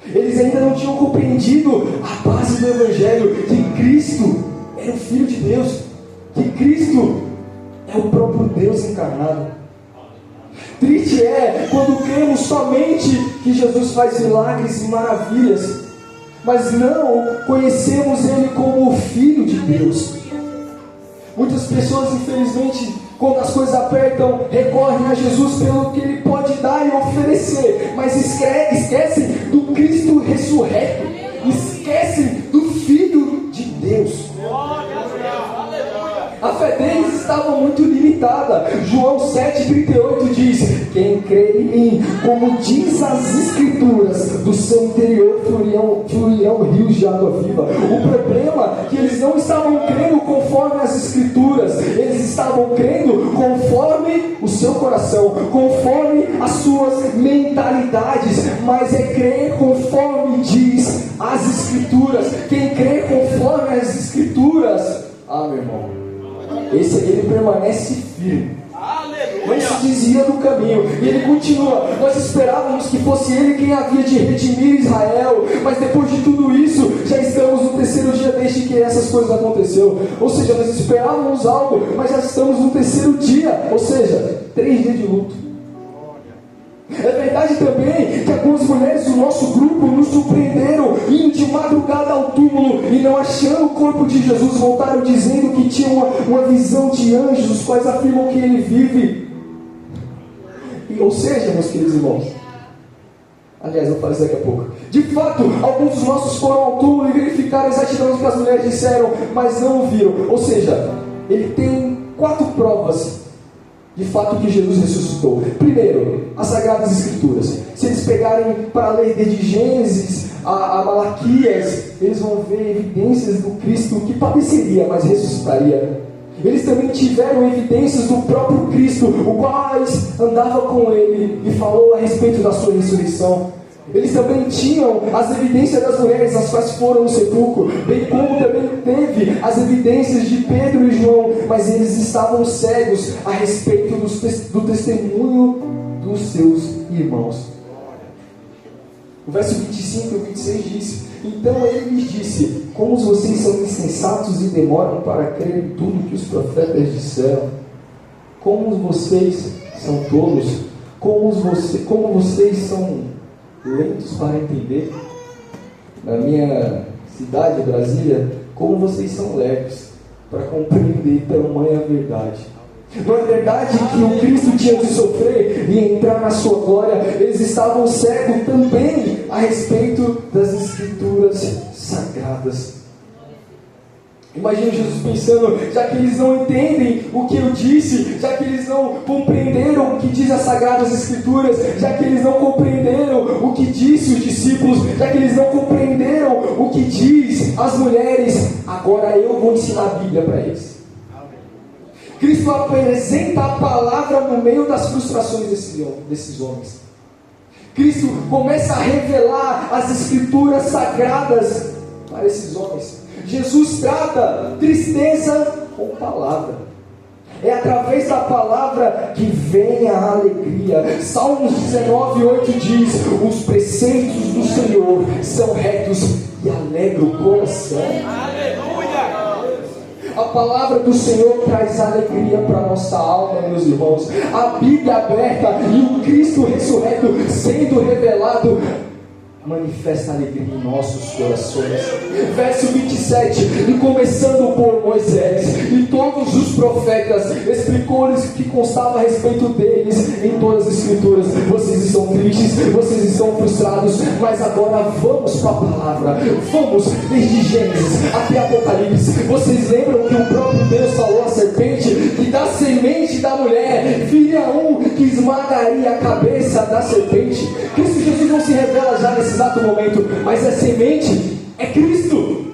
Eles ainda não tinham compreendido a base do Evangelho, que Cristo era o Filho de Deus, que Cristo é o próprio Deus encarnado. Triste é quando cremos somente que Jesus faz milagres e maravilhas, mas não conhecemos Ele como o Filho de Deus. Muitas pessoas, infelizmente, quando as coisas apertam, recorrem a Jesus pelo que Ele pode dar e oferecer, mas esquecem do Cristo ressurreto, esquecem do Filho de Deus. A fé deles estava muito limitada. João 7,38 diz: quem crê em mim, como diz as Escrituras, do seu interior fluirão rios de água viva. O problema é que eles não estavam crendo conforme as Escrituras, eles estavam crendo conforme o seu coração, conforme as suas mentalidades, mas é crer conforme diz as Escrituras. Quem crê conforme as Escrituras, meu irmão, ele permanece firme, não se desvia do caminho, e ele continua. Nós esperávamos que fosse ele quem havia de redimir Israel, mas depois de tudo isso, já estamos no terceiro dia desde que essas coisas aconteceram. Ou seja, nós esperávamos algo, mas já estamos no terceiro dia, ou seja, 3 dias de luto. É verdade também que algumas mulheres do nosso grupo nos surpreenderam indo de madrugada ao túmulo e, não achando o corpo de Jesus, voltaram dizendo que tinham uma visão de anjos, os quais afirmam que ele vive. Ou seja, meus queridos irmãos, aliás, eu vou falar isso daqui a pouco. De fato, alguns dos nossos foram ao túmulo e verificaram exatamente o que as mulheres disseram, mas não o viram. Ou seja, ele tem 4 provas de fato que Jesus ressuscitou. Primeiro, as Sagradas Escrituras. Se eles pegarem para ler desde Gênesis a Malaquias, eles vão ver evidências do Cristo que padeceria, mas ressuscitaria. Eles também tiveram evidências do próprio Cristo, o qual andava com ele e falou a respeito da sua ressurreição. Eles também tinham as evidências das mulheres as quais foram no sepulcro, bem como também teve as evidências de Pedro e João, mas eles estavam cegos a respeito do testemunho dos seus irmãos. O verso 25 e 26 diz: então ele lhes disse: como vocês são insensatos e demoram para crer em tudo que os profetas disseram? Como vocês são tolos? Como vocês são lentos para entender? Na minha cidade, Brasília, como vocês são leves para compreender tamanha verdade. Não é verdade que o Cristo tinha de sofrer e entrar na sua glória? Eles estavam cegos também a respeito das Escrituras sagradas. Imagina Jesus pensando: já que eles não entendem o que eu disse, já que eles não compreenderam o que diz as Sagradas Escrituras, já que eles não compreenderam o que disse os discípulos, já que eles não compreenderam o que diz as mulheres, agora eu vou ensinar a Bíblia para eles. Cristo apresenta a palavra no meio das frustrações desses homens. Cristo começa a revelar as Escrituras sagradas para esses homens. Jesus trata tristeza com palavra. É através da palavra que vem a alegria. Salmos 19:8 diz: os preceitos do Senhor são retos e alegram o coração. A palavra do Senhor traz alegria para a nossa alma, meus irmãos. A Bíblia aberta e o Cristo ressurreto sendo revelado manifesta alegria em nossos corações. Verso 27: e começando por Moisés e todos os profetas, explicou-lhes o que constava a respeito deles em todas as Escrituras. Vocês estão tristes, vocês estão frustrados, mas agora vamos para a palavra. Vamos desde Gênesis até Apocalipse. Vocês lembram que o próprio Deus falou à serpente que da semente da mulher viria um que esmagaria a cabeça da serpente? Cristo Jesus não se revela já nesse exato momento, mas a semente é Cristo.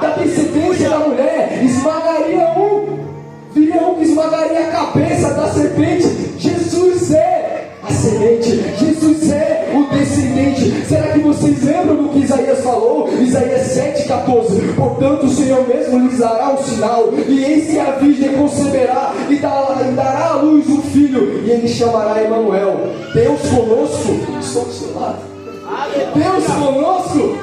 Da descendência da mulher viria um que esmagaria a cabeça da serpente. Jesus é a semente, Jesus é o descendente. Será que vocês lembram do que Isaías falou? Isaías 7,14: portanto o Senhor mesmo lhes dará um sinal, e eis que a virgem conceberá e dará à luz um filho, e ele chamará Emanuel. Deus conosco. Estou do seu lado. Deus conosco.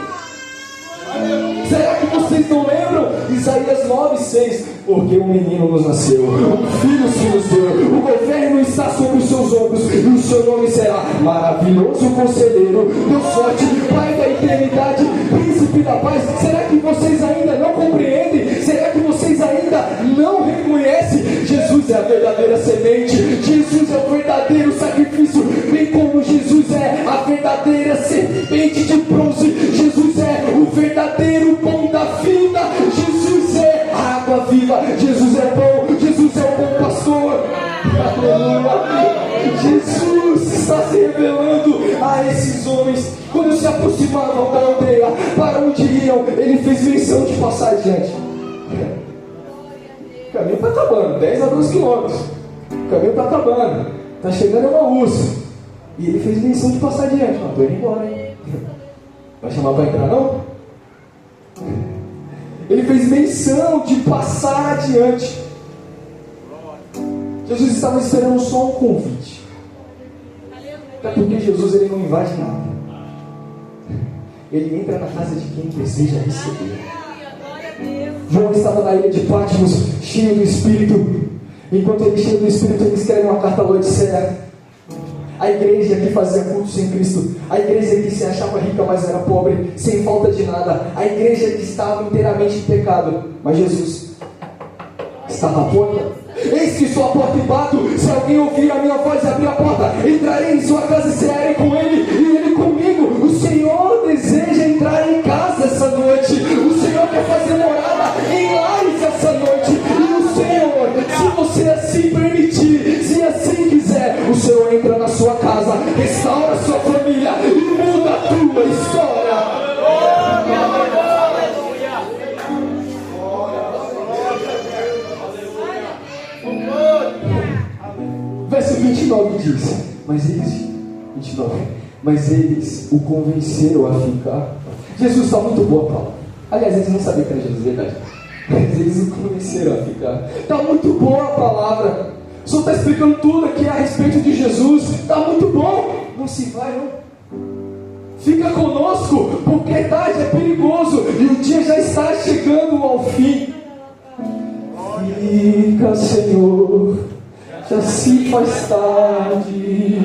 Será que vocês não lembram? Isaías 9,6: porque um menino nos nasceu, um filho se nos deu, o governo está sobre os seus ombros, e o seu nome será Maravilhoso Conselheiro, Deus Forte, Pai da Eternidade, Príncipe da Paz. Será que vocês ainda não compreendem? Será que vocês ainda não reconhecem? Jesus é a verdadeira semente, Jesus é o verdadeiro sacrifício, bem como Jesus é a verdadeira serpente de bronze, Jesus é o verdadeiro pão da vida, Jesus é a água viva, Jesus é bom, Jesus é o bom pastor. Aleluia. Jesus está se revelando a esses homens. Quando se aproximavam da aldeia, para onde iam, ele fez menção de passar adiante. O caminho está acabando, 10 a 12 quilômetros. O caminho está acabando, está chegando a Emaús. E ele fez menção de passar adiante. Não, estou indo embora, hein? Vai chamar para entrar, não? Ele fez menção de passar adiante. Jesus estava esperando só um convite. Até porque Jesus ele não invade nada. Ele entra na casa de quem deseja receber. João estava na ilha de Patmos, cheio do Espírito. Enquanto ele cheio do Espírito, ele escreve uma carta à Laodiceia. A igreja que fazia culto sem Cristo, a igreja que se achava rica, mas era pobre, sem falta de nada, a igreja que estava inteiramente em pecado. Mas Jesus estava à porta. Eis que estou à porta e bato. Se alguém ouvir a minha voz e abrir a porta, entrarei em sua casa e cearei com ele e ele comigo. O Senhor deseja entrar em casa essa noite. O Senhor quer fazer morada em lares essa noite. E o Senhor, se você assim permitir, se assim quiser, o Senhor entra na sua casa, restaura a sua família e muda a tua história. Verso 29 diz: mas mas eles o convenceram a ficar. Jesus está muito boa a palavra. Aliás, eles não sabiam que era Jesus, verdade. Mas eles o convenceram a ficar. Está muito boa a palavra. O Senhor está explicando tudo aqui a respeito de Jesus. Está muito bom. Não se vai, não. Fica conosco, porque tarde é perigoso e o dia já está chegando ao fim. Fica, Senhor, já se faz tarde.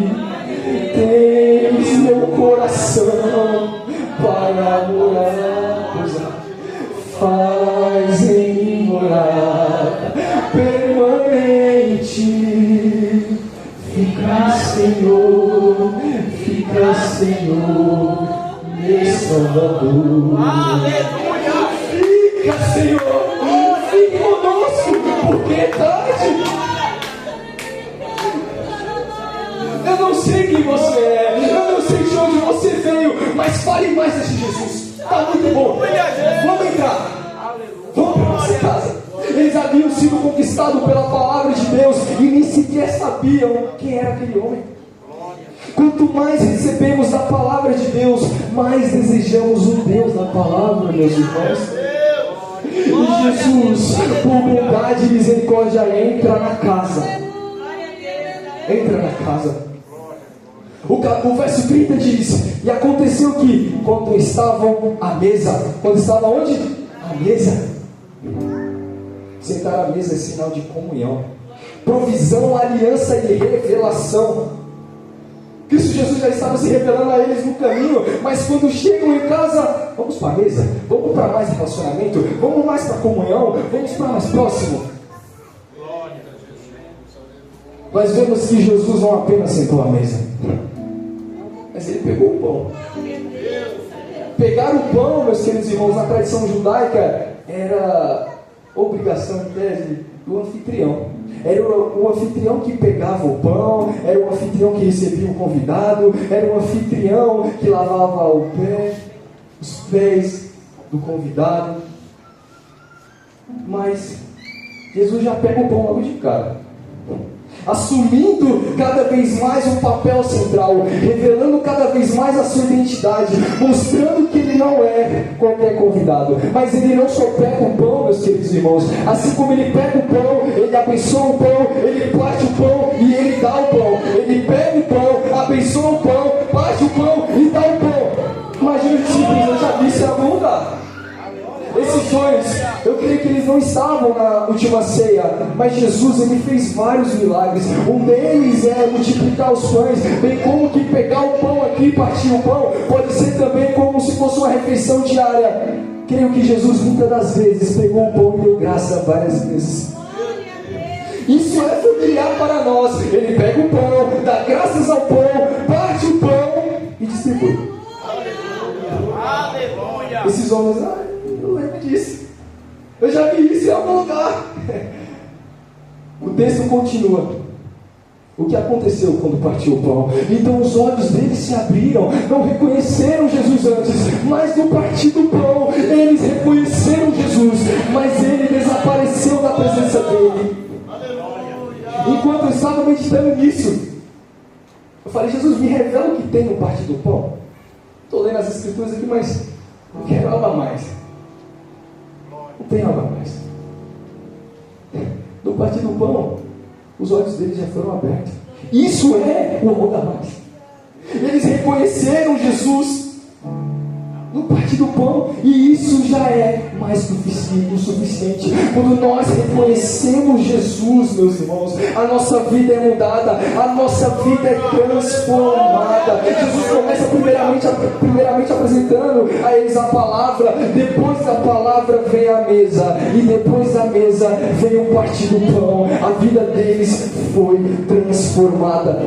Tens meu coração para morar. Faz em mim morar permanente. Fica, Senhor, meu Salvador. Aleluia! Fica, Senhor, fique conosco, porque é tarde. Eu não sei quem você é, eu não sei de onde você veio, mas fale mais desse Jesus. Está muito bom. Vamos entrar. Vamos para nossa casa. Eles haviam sido conquistados pela palavra de Deus e nem sequer sabiam quem era aquele homem. Quanto mais recebemos da palavra de Deus, mais desejamos o Deus da palavra, meus irmãos. E Jesus, por bondade e misericórdia, entra na casa. Entra na casa. O verso 30 diz: e aconteceu que, quando estavam à mesa, quando estavam onde? À mesa. Sentar à mesa é sinal de comunhão, provisão, aliança e revelação. Cristo Jesus já estava se revelando a eles no caminho, mas quando chegam em casa, vamos para a mesa, vamos para mais relacionamento, vamos mais para comunhão, vamos para mais próximo. Nós vemos que Jesus não apenas sentou à mesa, mas ele pegou o pão. Pegar o pão, meus queridos irmãos, na tradição judaica, era obrigação em tese do anfitrião. Era o anfitrião que pegava o pão, era o anfitrião que recebia o convidado, era o anfitrião que lavava os pés do convidado. Mas Jesus já pega o pão logo de cara, assumindo cada vez mais um papel central, revelando cada vez mais a sua identidade, mostrando que ele não é qualquer convidado. Mas ele não só pega o pão, meus queridos irmãos, assim como ele pega o pão, ele abençoa o pão, ele parte o pão e ele dá o pão. Ele pega o pão, abençoa o pão, parte o pão e dá o pão. Imagina que simples, eu já disse, era bom dar. Esses sonhos, eu creio que eles não estavam na última ceia, mas Jesus, ele fez vários milagres. Um deles é multiplicar os pães, bem como que pegar o pão aqui e partir o pão, pode ser também como se fosse uma refeição diária. Creio que Jesus muitas das vezes pegou o pão e deu graça várias vezes. Isso é familiar para nós. Ele pega o pão, dá graças ao pão, parte o pão e distribui. Aleluia! Esses homens, eu lembro disso. Eu já vi isso em algum lugar. O texto continua. O que aconteceu quando partiu o pão? Então os olhos deles se abriram. Não reconheceram Jesus antes, mas no partir do pão eles reconheceram Jesus, mas ele desapareceu da presença dele. Enquanto eu estava meditando nisso, eu falei: Jesus, me revela o que tem no partir do pão. Estou lendo as escrituras aqui, mas eu quero algo a mais. Não tem algo a mais. No partir do pão, os olhos deles já foram abertos. Isso é o amor da mais. Eles reconheceram Jesus no partir do pão, e isso já é mais do que o suficiente. Quando nós reconhecemos Jesus, meus irmãos, a nossa vida é mudada, a nossa vida é transformada. Jesus começa primeiramente apresentando a eles a palavra, depois da palavra vem a mesa, e depois da mesa vem o partir do pão. A vida deles foi transformada.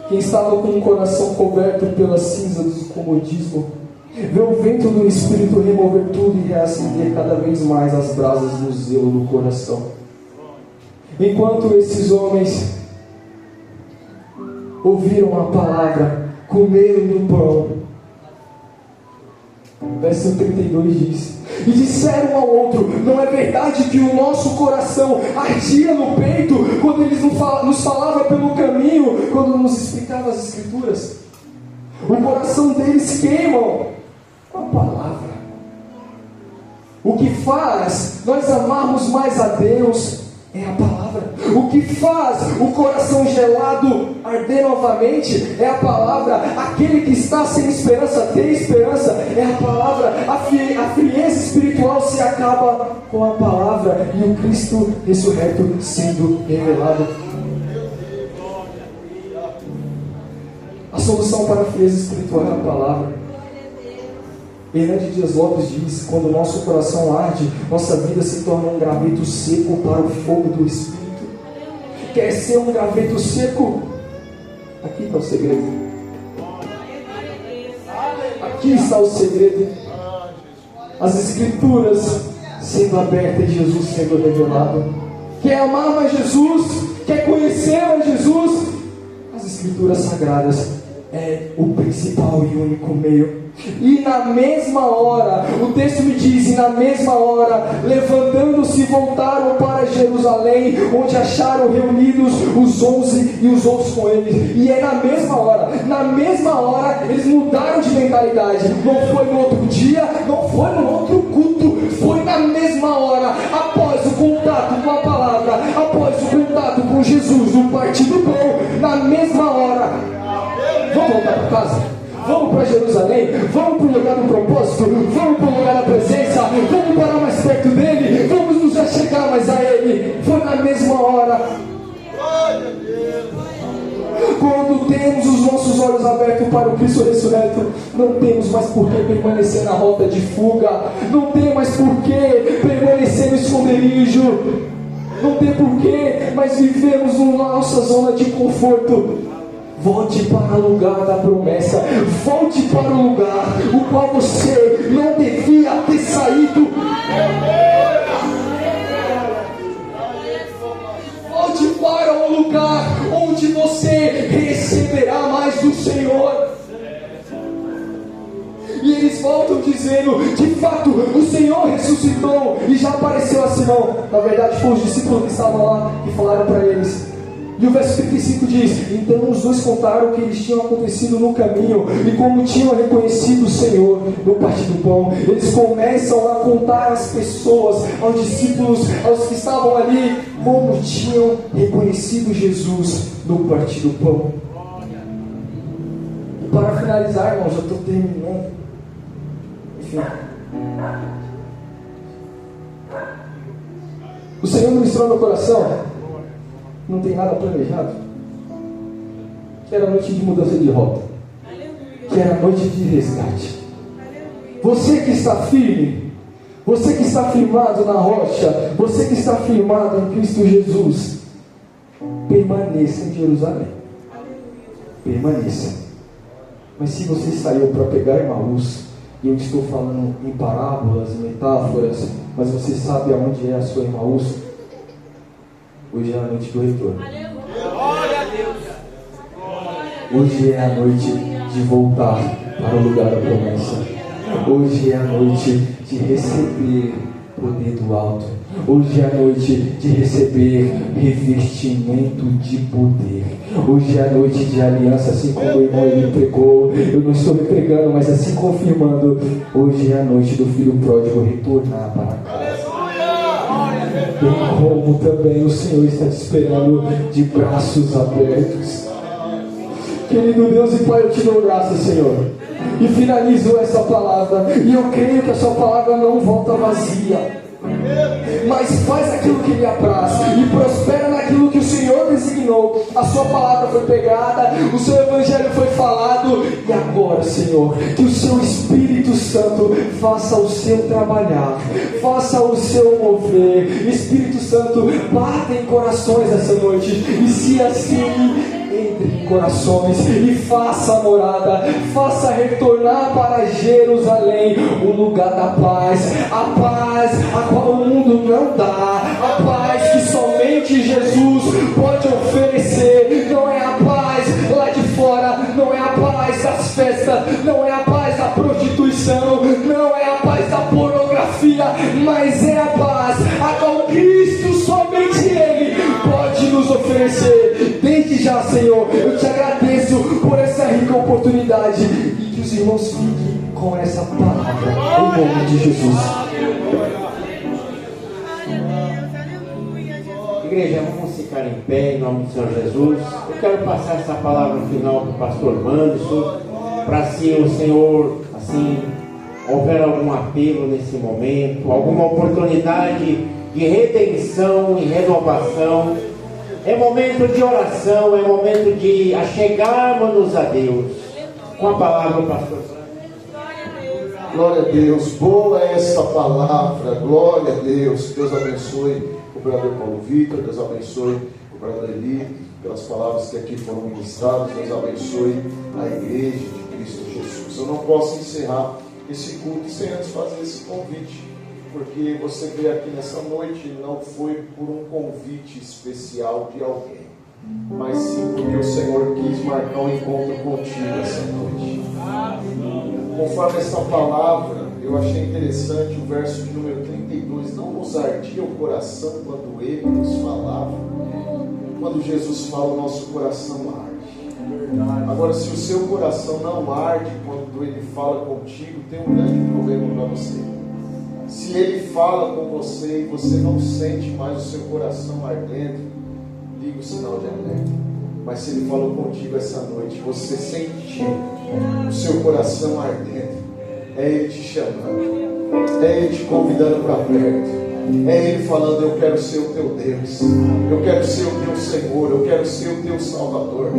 Quem estava com o coração coberto pela cinza do comodismo, vê o vento do Espírito remover tudo e reacender cada vez mais as brasas do zelo no coração. Enquanto esses homens ouviram a palavra, comeram do pão, verso 32 diz: e disseram um ao outro: não é verdade que o nosso coração ardia no peito quando eles nos falava pelo caminho, quando nos explicava as Escrituras? O coração deles queima com a palavra. O que faz nós amarmos mais a Deus é a palavra. O que faz o coração gelado arder novamente é a palavra. Aquele que está sem esperança ter esperança é a palavra. A frieza espiritual se acaba com a palavra e o Cristo ressurreto sendo revelado. A solução para a frieza espiritual é a palavra. Hernandes Dias Lopes diz: quando o nosso coração arde, nossa vida se torna um graveto seco para o fogo do Espírito. Quer ser um graveto seco? Aqui está o segredo. Aqui está o segredo. As Escrituras sendo abertas e Jesus sendo revelado. Quer amar mais Jesus? Quer conhecer mais Jesus? As Escrituras Sagradas é o principal e único meio. E na mesma hora, o texto me diz, e na mesma hora, levantando-se, voltaram para Jerusalém, onde acharam reunidos os 11 e os outros com eles. E é na mesma hora, eles mudaram de mentalidade. Não foi no outro dia, não foi no outro culto, foi na mesma hora, após o contato com a palavra, após o contato com Jesus, no partir do pão, na mesma hora. Vamos voltar para casa? Vamos para Jerusalém, vamos para o lugar do propósito, vamos para o lugar da presença, vamos parar mais perto dele, vamos nos achegar mais a ele. Foi na mesma hora. Quando temos os nossos olhos abertos para o Cristo ressurreto, não temos mais por que permanecer na rota de fuga, não tem mais por que permanecer no esconderijo, não tem por que mais vivemos na nossa zona de conforto. Volte para o lugar da promessa. Volte para o lugar o qual você não devia ter saído. Volte para o lugar onde você receberá mais do Senhor. E eles voltam dizendo: de fato, o Senhor ressuscitou e já apareceu a Simão. Na verdade, foi os discípulos que estavam lá que falaram para eles. E o verso 35 diz: então os dois contaram o que eles tinham acontecido no caminho e como tinham reconhecido o Senhor no partir do pão. Eles começam a contar às pessoas, aos discípulos, aos que estavam ali, como tinham reconhecido Jesus no partir do pão. E para finalizar, irmãos, eu estou terminando. Enfim, o Senhor ministrou no meu coração. Não tem nada planejado. Que era noite de mudança de rota. Que era noite de resgate. Você que está firme, você que está firmado na rocha, você que está firmado em Cristo Jesus, permaneça em Jerusalém. Permaneça. Mas se você saiu para pegar Emaús, e eu estou falando em parábolas, em metáforas, mas você sabe aonde é a sua Emaús, hoje é a noite do retorno. Glória a Deus. Hoje é a noite de voltar para o lugar da promessa. Hoje é a noite de receber poder do alto. Hoje é a noite de receber revestimento de poder. Hoje é a noite de aliança, assim como o irmão ele pregou. Eu não estou me pregando, mas assim confirmando. Hoje é a noite do filho pródigo retornar para casa. Bem como também o Senhor está te esperando de braços abertos. Querido Deus e Pai, eu te dou graças, Senhor, e finalizo essa palavra, e eu creio que a sua palavra não volta vazia, mas faz aquilo que lhe apraz e prospera naquilo que o Senhor designou. A sua palavra foi pegada, o seu evangelho foi falado, e agora, Senhor, que o seu Espírito Santo faça o seu trabalhar, faça o seu mover. Espírito Santo, bata em corações essa noite, e se assim entre em corações e faça morada, faça retornar para Jerusalém o lugar da paz, a paz a qual o mundo não dá, a paz que somente Jesus pode oferecer. Não é a paz lá de fora, não é a paz das festas, não é a paz da prostituição, não é a paz da pornografia, mas é a paz a qual Cristo, somente Ele, pode nos oferecer. Desde já, Senhor, eu te agradeço por essa rica oportunidade e que os irmãos fiquem com essa palavra, em nome de Jesus. Igreja, vamos ficar em pé em nome do Senhor Jesus. Eu quero passar essa palavra final para o pastor Manderson, para se o Senhor, assim, houver algum apelo nesse momento, alguma oportunidade de redenção e renovação. É momento de oração, é momento de achegarmos-nos a Deus. Com a palavra, pastor. Glória a Deus, boa é esta palavra, glória a Deus. Deus abençoe o brother Paulo Vitor, Deus abençoe o brother Eli, pelas palavras que aqui foram ministradas. Deus abençoe a igreja de Cristo Jesus. Eu não posso encerrar esse culto sem antes fazer esse convite, porque você veio aqui nessa noite não foi por um convite especial de alguém, mas sim porque o Senhor quis marcar um encontro contigo essa noite. Conforme essa palavra, eu achei interessante o verso de número 32. Não nos ardia o coração quando Ele nos falava. Quando Jesus fala, o nosso coração arde. Agora, se o seu coração não arde quando Ele fala contigo, tem um grande problema para você. Se Ele fala com você e você não sente mais o seu coração ardendo, liga o sinal de alerta. Mas se Ele falou contigo essa noite, você sentiu o seu coração ardendo, é Ele te chamando, é Ele te convidando para perto, é Ele falando: eu quero ser o teu Deus, eu quero ser o teu Senhor, eu quero ser o teu Salvador.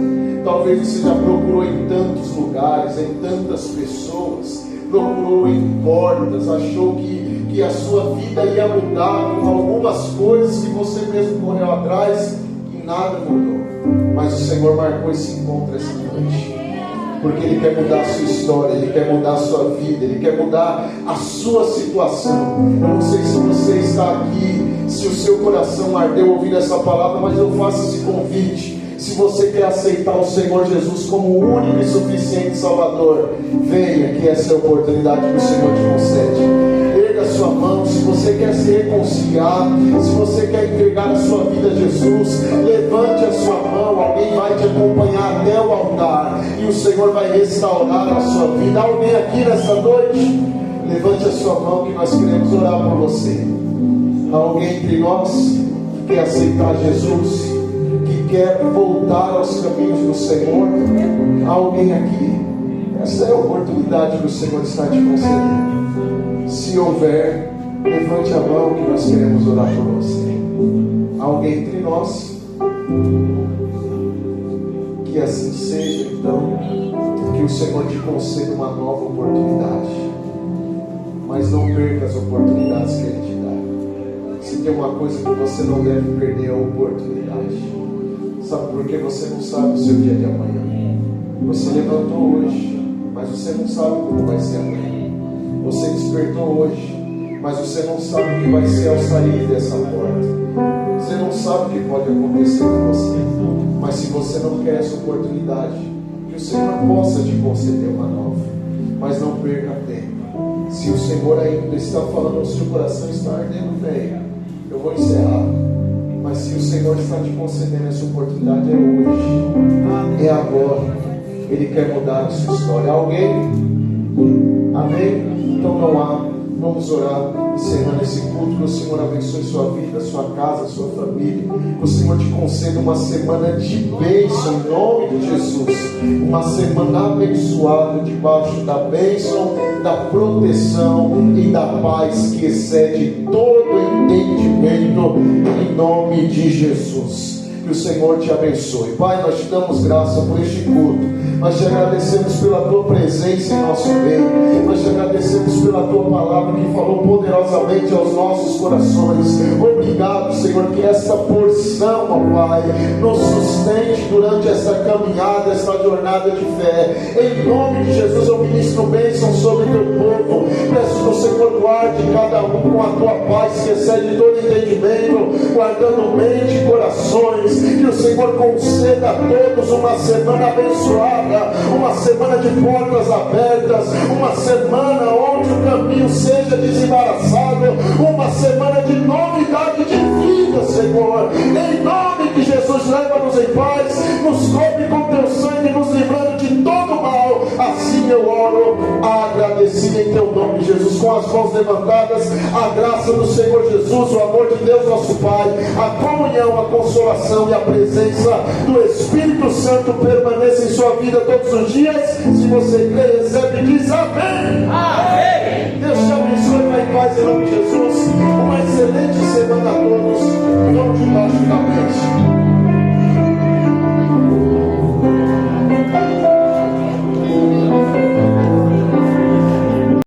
Talvez você já procurou em tantos lugares, em tantas pessoas, procurou em portas, achou que a sua vida ia mudar com algumas coisas que você mesmo correu atrás e nada mudou. Mas o Senhor marcou esse encontro essa noite, porque Ele quer mudar a sua história, Ele quer mudar a sua vida, Ele quer mudar a sua situação. Eu não sei se você está aqui, se o seu coração ardeu ouvindo essa palavra, mas eu faço esse convite. Se você quer aceitar o Senhor Jesus como o único e suficiente Salvador, venha, que essa é a oportunidade que o Senhor te concede. Erga a sua mão. Se você quer se reconciliar, se você quer entregar a sua vida a Jesus, levante a sua mão. Alguém vai te acompanhar até o altar e o Senhor vai restaurar a sua vida. Alguém aqui nessa noite, levante a sua mão que nós queremos orar por você. Há alguém entre nós que quer aceitar Jesus, que quer voltar aos caminhos do Senhor? Há alguém aqui? Essa é a oportunidade que o Senhor está te concedendo. Se houver, levante a mão que nós queremos orar por você. Há alguém entre nós? Que assim seja, então, que o Senhor te conceda uma nova oportunidade. Mas não perca as oportunidades que Ele te dá. Se tem uma coisa que você não deve perder, é a oportunidade. Sabe por quê? Você não sabe o seu dia de amanhã. Você levantou hoje, mas você não sabe como vai ser amanhã. Você despertou hoje, mas você não sabe o que vai ser ao sair dessa porta. Você não sabe o que pode acontecer com você. Mas se você não quer essa oportunidade, que o Senhor possa te conceder uma nova. Mas não perca tempo. Se o Senhor ainda está falando ao seu coração, está ardendo, venha. Eu vou encerrar. Mas se o Senhor está te concedendo essa oportunidade, é hoje, é agora. Ele quer mudar a sua história. Alguém? Amém? Então não há. Vamos orar, encerrando esse culto. Que o Senhor abençoe sua vida, sua casa, sua família. Que o Senhor te conceda uma semana de bênção em nome de Jesus. Uma semana abençoada debaixo da bênção, da proteção e da paz que excede todo entendimento em nome de Jesus. Que o Senhor te abençoe. Pai, nós te damos graça por este culto. Nós te agradecemos pela tua presença em nosso meio. Nós te agradecemos pela tua palavra que falou poderosamente aos nossos corações. Obrigado, Senhor, que essa porção, ó Pai, nos sustente durante essa caminhada, essa jornada de fé. Em nome de Jesus, eu ministro bênção sobre o teu povo. Peço que o Senhor guarde cada um com a tua paz que excede todo entendimento, guardando mente e corações. Que o Senhor conceda a todos uma semana abençoada, uma semana de portas abertas, uma semana onde o caminho seja desembaraçado, semana de novidade de vida, Senhor. Em nome de Jesus, leva-nos em paz, nos cobre com teu sangue, nos livrando de todo mal. Assim eu oro, agradecido em teu nome, Jesus, com as mãos levantadas. A graça do Senhor Jesus, o amor de Deus nosso Pai, a comunhão, a consolação e a presença do Espírito Santo permaneça em sua vida todos os dias. Se você crê, recebe e diz amém. Amém.